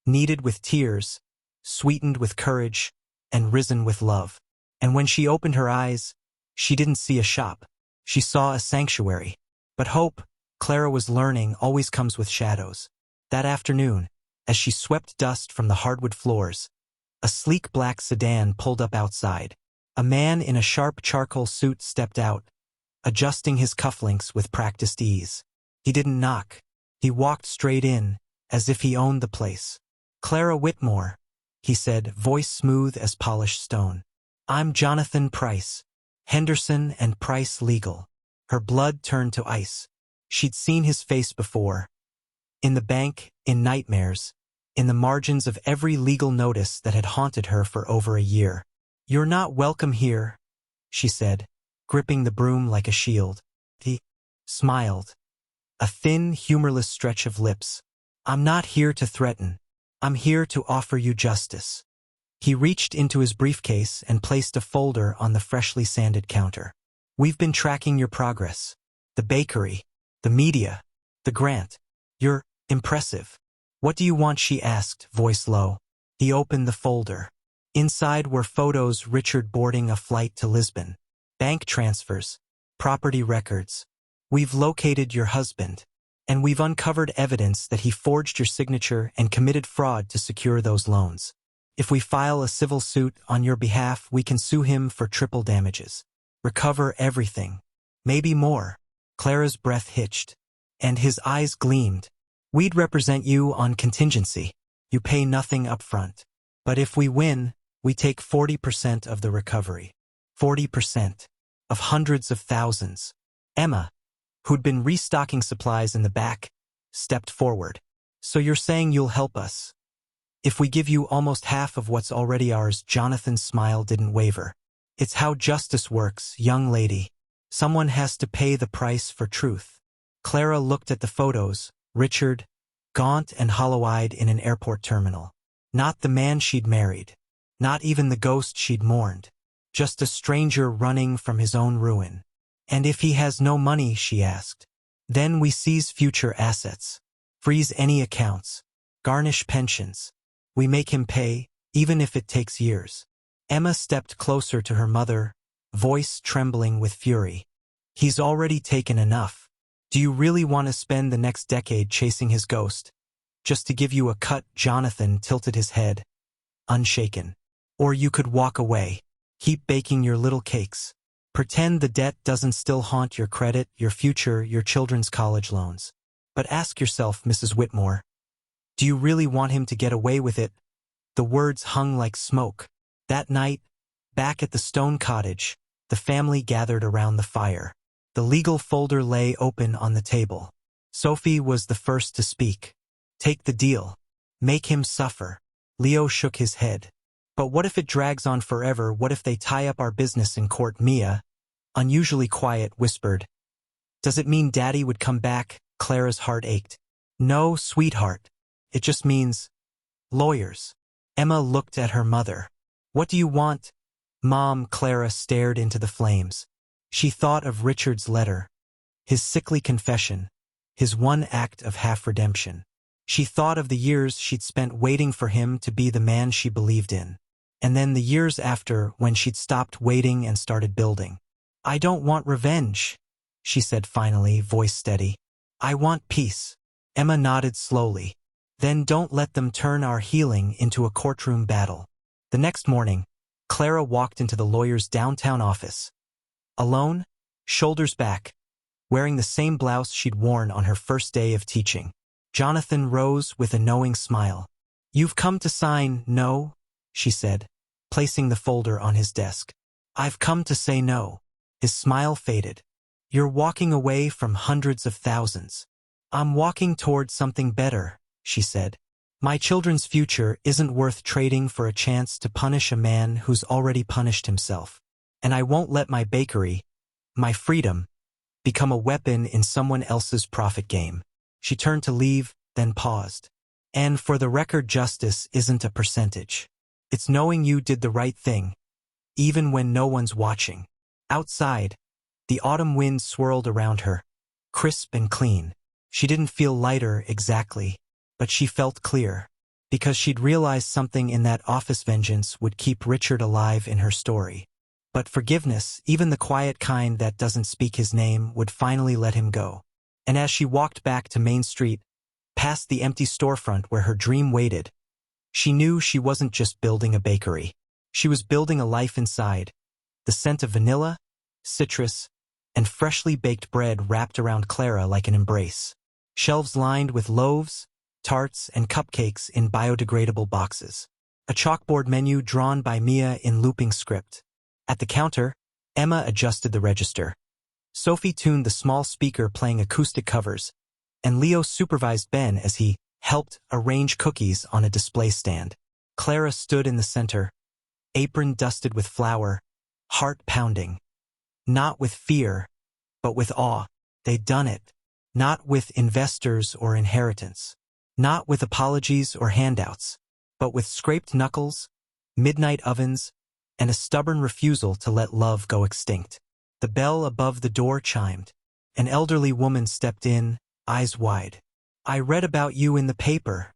A: kneaded with tears, sweetened with courage, and risen with love. And when she opened her eyes, she didn't see a shop. She saw a sanctuary. But hope, Clara was learning, always comes with shadows. That afternoon, as she swept dust from the hardwood floors, a sleek black sedan pulled up outside. A man in a sharp charcoal suit stepped out, adjusting his cufflinks with practiced ease. He didn't knock. He walked straight in, as if he owned the place. Clara Whitmore, he said, voice smooth as polished stone. I'm Jonathan Price, Henderson and Price Legal. Her blood turned to ice. She'd seen his face before. In the bank, in nightmares, in the margins of every legal notice that had haunted her for over a year. You're not welcome here, she said, gripping the broom like a shield. He smiled. A thin, humorless stretch of lips. I'm not here to threaten. I'm here to offer you justice. He reached into his briefcase and placed a folder on the freshly sanded counter. We've been tracking your progress. The bakery, the media, the grant. You're impressive. What do you want? She asked, voice low. He opened the folder. Inside were photos Richard boarding a flight to Lisbon. Bank transfers, property records. We've located your husband, and we've uncovered evidence that he forged your signature and committed fraud to secure those loans. If we file a civil suit on your behalf, we can sue him for triple damages. Recover everything. Maybe more. Clara's breath hitched, and his eyes gleamed. We'd represent you on contingency. You pay nothing up front. But if we win, we take 40% of the recovery. 40% of hundreds of thousands. Emma, who'd been restocking supplies in the back, stepped forward. So you're saying you'll help us? If we give you almost half of what's already ours? Jonathan's smile didn't waver. It's how justice works, young lady. Someone has to pay the price for truth. Clara looked at the photos. Richard, gaunt and hollow-eyed in an airport terminal. Not the man she'd married. Not even the ghost she'd mourned. Just a stranger running from his own ruin. And if he has no money, she asked. Then we seize future assets. Freeze any accounts. Garnish pensions. We make him pay, even if it takes years. Emma stepped closer to her mother, voice trembling with fury. He's already taken enough. Do you really want to spend the next decade chasing his ghost? Just to give you a cut. Jonathan tilted his head, unshaken. Or you could walk away. Keep baking your little cakes. Pretend the debt doesn't still haunt your credit, your future, your children's college loans. But ask yourself, Mrs. Whitmore, do you really want him to get away with it? The words hung like smoke. That night, back at the stone cottage, the family gathered around the fire. The legal folder lay open on the table. Sophie was the first to speak. Take the deal. Make him suffer. Leo shook his head. But what if it drags on forever? What if they tie up our business in court? Mia, unusually quiet, whispered. Does it mean Daddy would come back? Clara's heart ached. No, sweetheart. It just means lawyers. Emma looked at her mother. What do you want? Mom, Clara stared into the flames. She thought of Richard's letter, his sickly confession, his one act of half-redemption. She thought of the years she'd spent waiting for him to be the man she believed in. And then the years after, when she'd stopped waiting and started building. I don't want revenge, she said finally, voice steady. I want peace. Emma nodded slowly. Then don't let them turn our healing into a courtroom battle. The next morning, Clara walked into the lawyer's downtown office. Alone, shoulders back, wearing the same blouse she'd worn on her first day of teaching. Jonathan rose with a knowing smile. You've come to sign no, she said, placing the folder on his desk. I've come to say no. His smile faded. You're walking away from hundreds of thousands. I'm walking toward something better, she said. My children's future isn't worth trading for a chance to punish a man who's already punished himself. And I won't let my bakery, my freedom, become a weapon in someone else's profit game. She turned to leave, then paused. And for the record, justice isn't a percentage. It's knowing you did the right thing, even when no one's watching. Outside, the autumn wind swirled around her, crisp and clean. She didn't feel lighter exactly, but she felt clear, because she'd realized something in that office. Vengeance would keep Richard alive in her story. But forgiveness, even the quiet kind that doesn't speak his name, would finally let him go. And as she walked back to Main Street, past the empty storefront where her dream waited, she knew she wasn't just building a bakery. She was building a life inside. The scent of vanilla, citrus, and freshly baked bread wrapped around Clara like an embrace. Shelves lined with loaves, tarts, and cupcakes in biodegradable boxes. A chalkboard menu drawn by Mia in looping script. At the counter, Emma adjusted the register. Sophie tuned the small speaker playing acoustic covers, and Leo supervised Ben as he helped arrange cookies on a display stand. Clara stood in the center, apron dusted with flour, heart pounding. Not with fear, but with awe. They'd done it. Not with investors or inheritance. Not with apologies or handouts, but with scraped knuckles, midnight ovens, and a stubborn refusal to let love go extinct. The bell above the door chimed. An elderly woman stepped in, eyes wide. I read about you in the paper,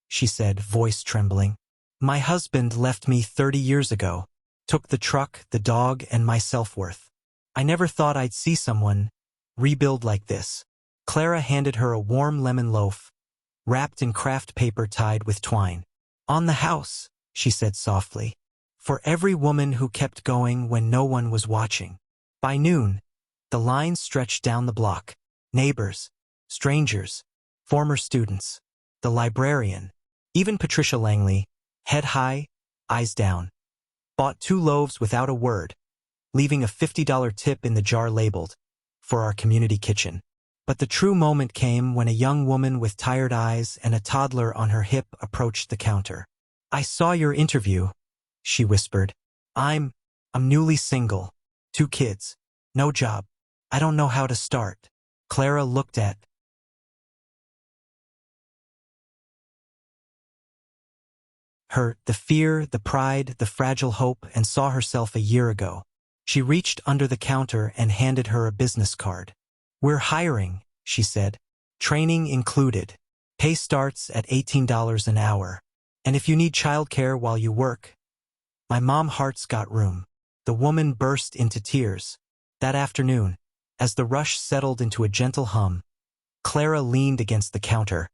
A: she said, voice trembling. My husband left me 30 years ago, took the truck, the dog, and my self-worth. I never thought I'd see someone rebuild like this. Clara handed her a warm lemon loaf, wrapped in craft paper tied with twine. On the house, she said softly. For every woman who kept going when no one was watching. By noon, the line stretched down the block. Neighbors, strangers, former students, the librarian, even Patricia Langley, head high, eyes down, bought 2 loaves without a word, leaving a $50 tip in the jar labeled, for our community kitchen. But the true moment came when a young woman with tired eyes and a toddler on her hip approached the counter. I saw your interview, she whispered. I'm newly single. 2 kids. No job. I don't know how to start. Clara looked at her, the fear, the pride, the fragile hope, and saw herself a year ago. She reached under the counter and handed her a business card. We're hiring, she said. Training included. Pay starts at $18 an hour. And if you need childcare while you work. My mom heart's got room. The woman burst into tears. That afternoon, as the rush settled into a gentle hum, Clara leaned against the counter,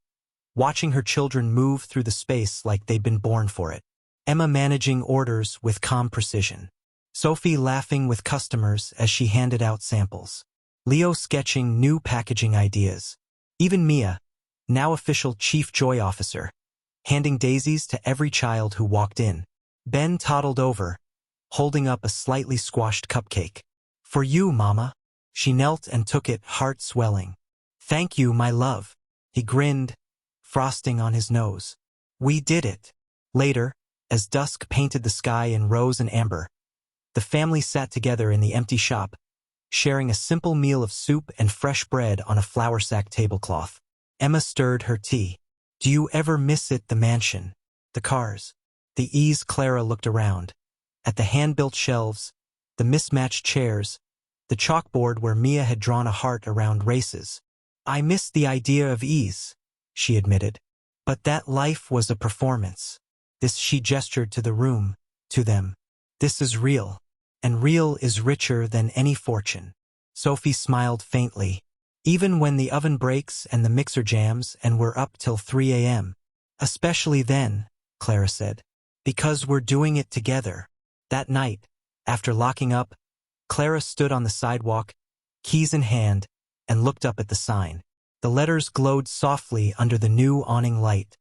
A: watching her children move through the space like they'd been born for it. Emma managing orders with calm precision. Sophie laughing with customers as she handed out samples. Leo sketching new packaging ideas. Even Mia, now official Chief Joy Officer, handing daisies to every child who walked in. Ben toddled over, holding up a slightly squashed cupcake. "For you, Mama." She knelt and took it, heart swelling. "Thank you, my love." He grinned, frosting on his nose. "We did it." Later, as dusk painted the sky in rose and amber, the family sat together in the empty shop, sharing a simple meal of soup and fresh bread on a flour sack tablecloth. Emma stirred her tea. "Do you ever miss it, the mansion, the cars, the ease?" Clara looked around. At the hand-built shelves, the mismatched chairs, the chalkboard where Mia had drawn a heart around races. "I miss the idea of ease," she admitted. "But that life was a performance. This," she gestured to the room, to them. "This is real, and real is richer than any fortune." Sophie smiled faintly. "Even when the oven breaks and the mixer jams and we're up till 3 a.m. "Especially then," Clara said. "Because we're doing it together." That night, after locking up, Clara stood on the sidewalk, keys in hand, and looked up at the sign. The letters glowed softly under the new awning light.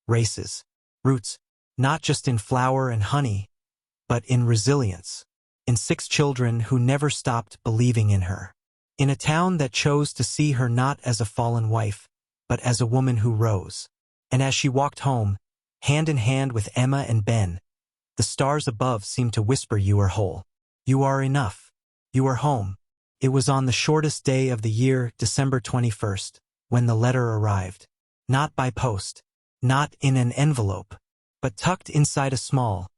A: Races. Roots, not just in flour and honey, but in resilience. In 6 children who never stopped believing in her. In a town that chose to see her not as a fallen wife, but as a woman who rose. And as she walked home, hand in hand with Emma and Ben, the stars above seemed to whisper, "You are whole. You are enough. You are home." It was on the shortest day of the year, December 21st, when the letter arrived. Not by post, not in an envelope, but tucked inside a small,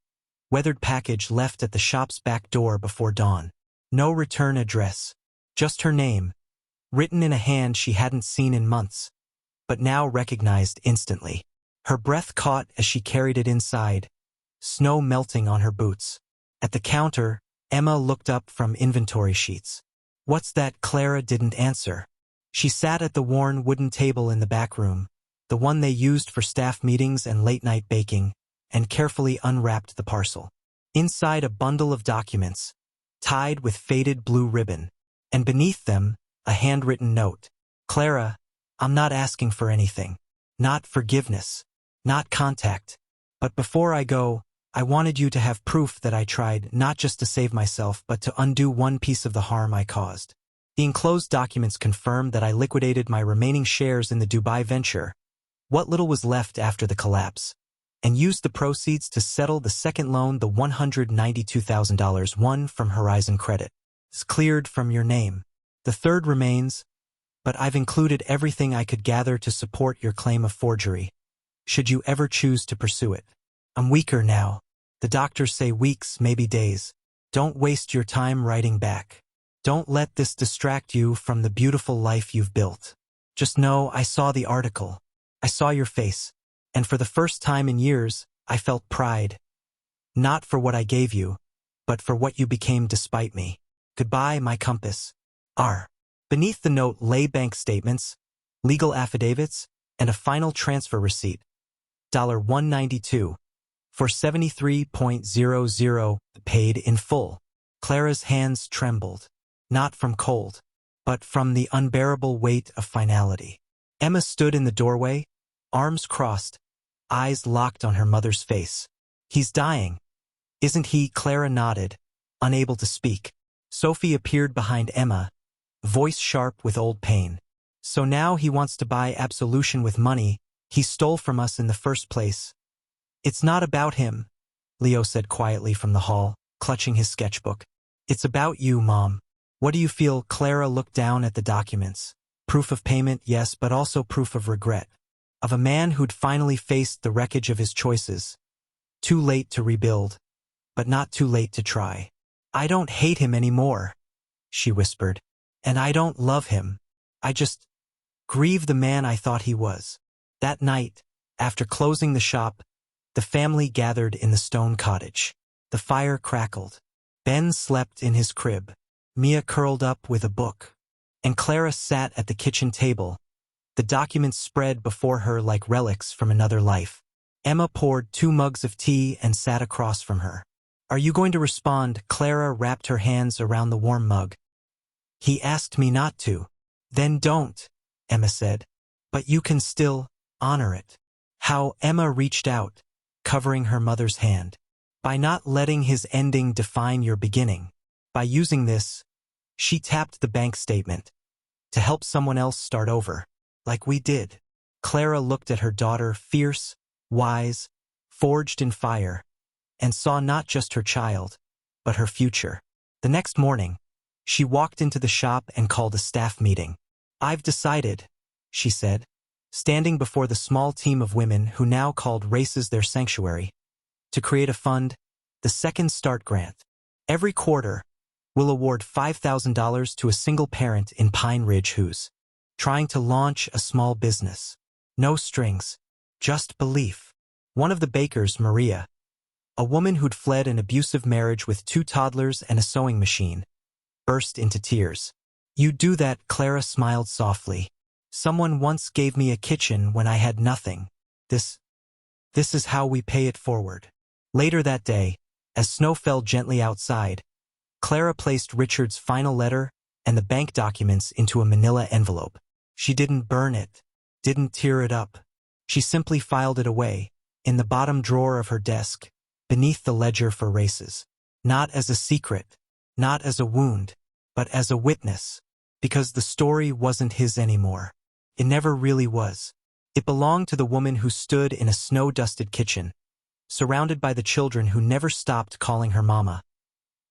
A: weathered package left at the shop's back door before dawn. No return address, just her name, written in a hand she hadn't seen in months, but now recognized instantly. Her breath caught as she carried it inside, snow melting on her boots. At the counter, Emma looked up from inventory sheets. "What's that?" Clara didn't answer. She sat at the worn wooden table in the back room, the one they used for staff meetings and late-night baking, and carefully unwrapped the parcel. Inside, a bundle of documents, tied with faded blue ribbon, and beneath them, a handwritten note. "Clara, I'm not asking for anything. Not forgiveness. Not contact. But before I go, I wanted you to have proof that I tried not just to save myself but to undo one piece of the harm I caused." The enclosed documents confirmed that I liquidated my remaining shares in the Dubai venture, what little was left after the collapse, and used the proceeds to settle the second loan, the $192,000 one from Horizon Credit. "It's cleared from your name. The third remains, but I've included everything I could gather to support your claim of forgery, should you ever choose to pursue it. I'm weaker now. The doctors say weeks, maybe days. Don't waste your time writing back. Don't let this distract you from the beautiful life you've built. Just know I saw the article. I saw your face. And for the first time in years, I felt pride. Not for what I gave you, but for what you became despite me. Goodbye, my compass. R." Beneath the note lay bank statements, legal affidavits, and a final transfer receipt. $192. For 73.00, paid in full. Clara's hands trembled, not from cold, but from the unbearable weight of finality. Emma stood in the doorway, arms crossed, eyes locked on her mother's face. "He's dying, isn't he?" Clara nodded, unable to speak. Sophie appeared behind Emma, voice sharp with old pain. "So now he wants to buy absolution with money he stole from us in the first place." "It's not about him," Leo said quietly from the hall, clutching his sketchbook. "It's about you, Mom. What do you feel?" Clara looked down at the documents. Proof of payment, yes, but also proof of regret. Of a man who'd finally faced the wreckage of his choices. Too late to rebuild, but not too late to try. "I don't hate him anymore," she whispered. "And I don't love him. I just grieve the man I thought he was." That night, after closing the shop, the family gathered in the stone cottage. The fire crackled. Ben slept in his crib. Mia curled up with a book. And Clara sat at the kitchen table, The documents spread before her like relics from another life. Emma poured 2 mugs of tea and sat across from her. "Are you going to respond?" Clara wrapped her hands around the warm mug. "He asked me not to." "Then don't," Emma said. "But you can still honor it." How Emma reached out, covering her mother's hand. "By not letting his ending define your beginning. By using this," she tapped the bank statement, "to help someone else start over, like we did." Clara looked at her daughter, fierce, wise, forged in fire, and saw not just her child, but her future. The next morning, she walked into the shop and called a staff meeting. "I've decided," she said, standing before the small team of women who now called races their sanctuary, "to create a fund, the Second Start Grant. Every quarter, we'll award $5,000 to a single parent in Pine Ridge who's trying to launch a small business. No strings, just belief." One of the bakers, Maria, a woman who'd fled an abusive marriage with 2 toddlers and a sewing machine, burst into tears. "You do that," Clara smiled softly. "Someone once gave me a kitchen when I had nothing. This is how we pay it forward." Later that day, as snow fell gently outside, Clara placed Richard's final letter and the bank documents into a manila envelope. She didn't burn it, didn't tear it up. She simply filed it away, in the bottom drawer of her desk, beneath the ledger for races. Not as a secret, not as a wound, but as a witness, because the story wasn't his anymore. It never really was. It belonged to the woman who stood in a snow-dusted kitchen, surrounded by the children who never stopped calling her mama,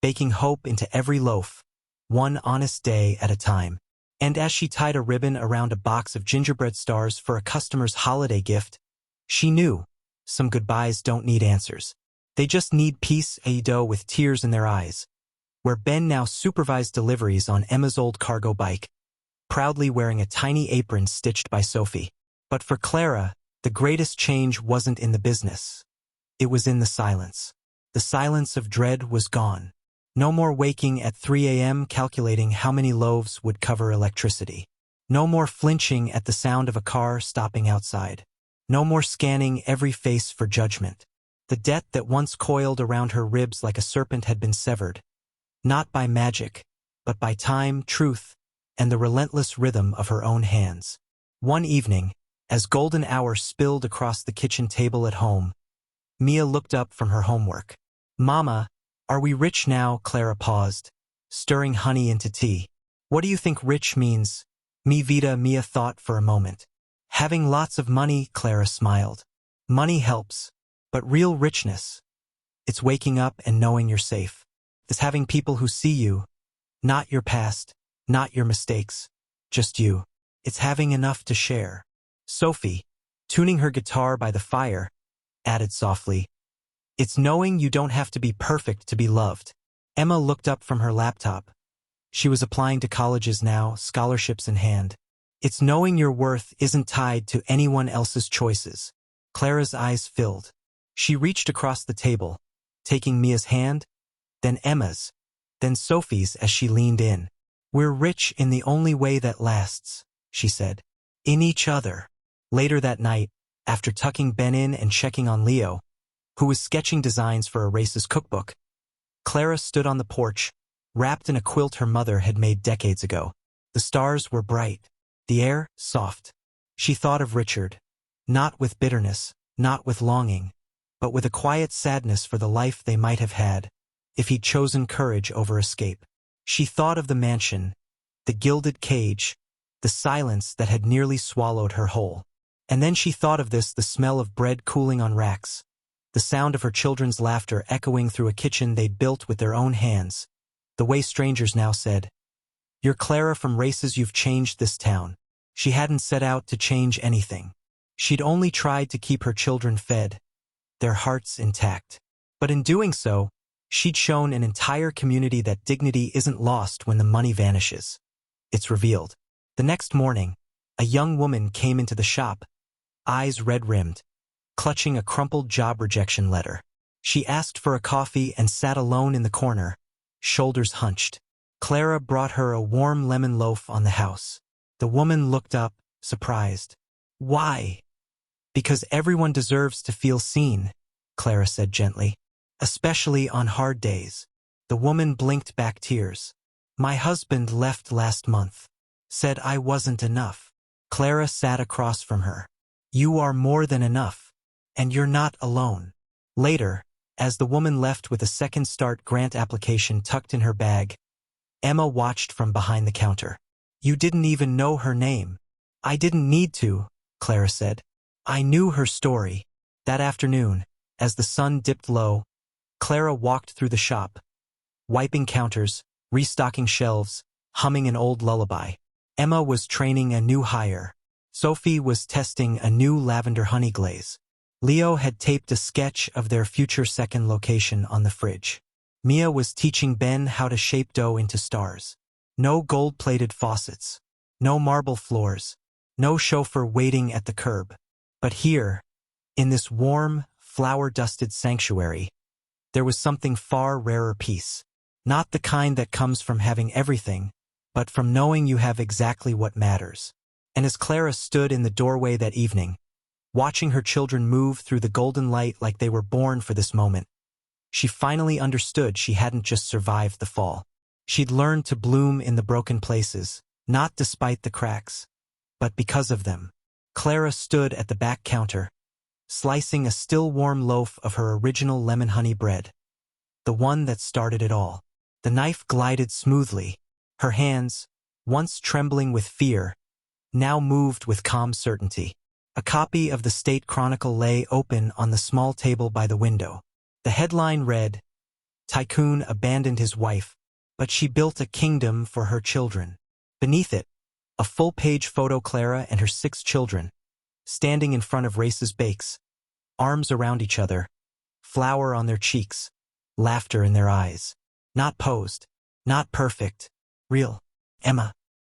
A: baking hope into every loaf, one honest day at a time. And as she tied a ribbon around a box of gingerbread stars for a customer's holiday gift, she knew some goodbyes don't need answers. They just need peace. Ado with tears in their eyes, where Ben now supervised deliveries on Emma's old cargo bike, proudly wearing a tiny apron stitched by Sophie. But for Clara, the greatest change wasn't in the business. It was in the silence. The silence of dread was gone. No more waking at 3 a.m. calculating how many loaves would cover electricity. No more flinching at the sound of a car stopping outside. No more scanning every face for judgment. The debt that once coiled around her ribs like a serpent had been severed, not by magic, but by time, truth, and the relentless rhythm of her own hands. One evening, as golden hour spilled across the kitchen table at home, Mia looked up from her homework. "Mama, are we rich now?" Clara paused, stirring honey into tea. "What do you think rich means?" "Mi vida," Mia thought for a moment. "Having lots of money," Clara smiled. "Money helps, but real richness, it's waking up and knowing you're safe. It's having people who see you, not your past, not your mistakes, just you. It's having enough to share." Sophie, tuning her guitar by the fire, added softly, "It's knowing you don't have to be perfect to be loved." Emma looked up from her laptop. She was applying to colleges now, scholarships in hand. "It's knowing your worth isn't tied to anyone else's choices." Clara's eyes filled. She reached across the table, taking Mia's hand, then Emma's, then Sophie's as she leaned in. "We're rich in the only way that lasts," she said. "In each other." Later that night, after tucking Ben in and checking on Leo, who was sketching designs for a race's cookbook, Clara stood on the porch, wrapped in a quilt her mother had made decades ago. The stars were bright, the air soft. She thought of Richard, not with bitterness, not with longing, but with a quiet sadness for the life they might have had if he'd chosen courage over escape. She thought of the mansion, the gilded cage, the silence that had nearly swallowed her whole. And then she thought of this, the smell of bread cooling on racks, the sound of her children's laughter echoing through a kitchen they'd built with their own hands, the way strangers now said, "You're Clara from Races, you've changed this town." She hadn't set out to change anything. She'd only tried to keep her children fed, their hearts intact. But in doing so, she'd shown an entire community that dignity isn't lost when the money vanishes. It's revealed. The next morning, a young woman came into the shop, eyes red-rimmed, clutching a crumpled job rejection letter. She asked for a coffee and sat alone in the corner, shoulders hunched. Clara brought her a warm lemon loaf on the house. The woman looked up, surprised. Why? Because everyone deserves to feel seen, Clara said gently. Especially on hard days. The woman blinked back tears. My husband left last month. Said I wasn't enough. Clara sat across from her. You are more than enough. And you're not alone. Later, as the woman left with a second start grant application tucked in her bag, Emma watched from behind the counter. You didn't even know her name. I didn't need to, Clara said. I knew her story. That afternoon, as the sun dipped low, Clara walked through the shop, wiping counters, restocking shelves, humming an old lullaby. Emma was training a new hire. Sophie was testing a new lavender honey glaze. Leo had taped a sketch of their future second location on the fridge. Mia was teaching Ben how to shape dough into stars. No gold-plated faucets. No marble floors. No chauffeur waiting at the curb. But here, in this warm, flower-dusted sanctuary, there was something far rarer peace. Not the kind that comes from having everything, but from knowing you have exactly what matters. And as Clara stood in the doorway that evening, watching her children move through the golden light like they were born for this moment, she finally understood she hadn't just survived the fall. She'd learned to bloom in the broken places, not despite the cracks, but because of them. Clara stood at the back counter, slicing a still warm loaf of her original lemon honey bread, the one that started it all. The knife glided smoothly. Her hands, once trembling with fear, now moved with calm certainty. A copy of the State Chronicle lay open on the small table by the window. The headline read, Tycoon abandoned his wife, but she built a kingdom for her children. Beneath it, a full-page photo Clara and her 6 children, standing in front of Race's Bakes, arms around each other, flower on their cheeks, laughter in their eyes. Not posed, not perfect, real. Emma,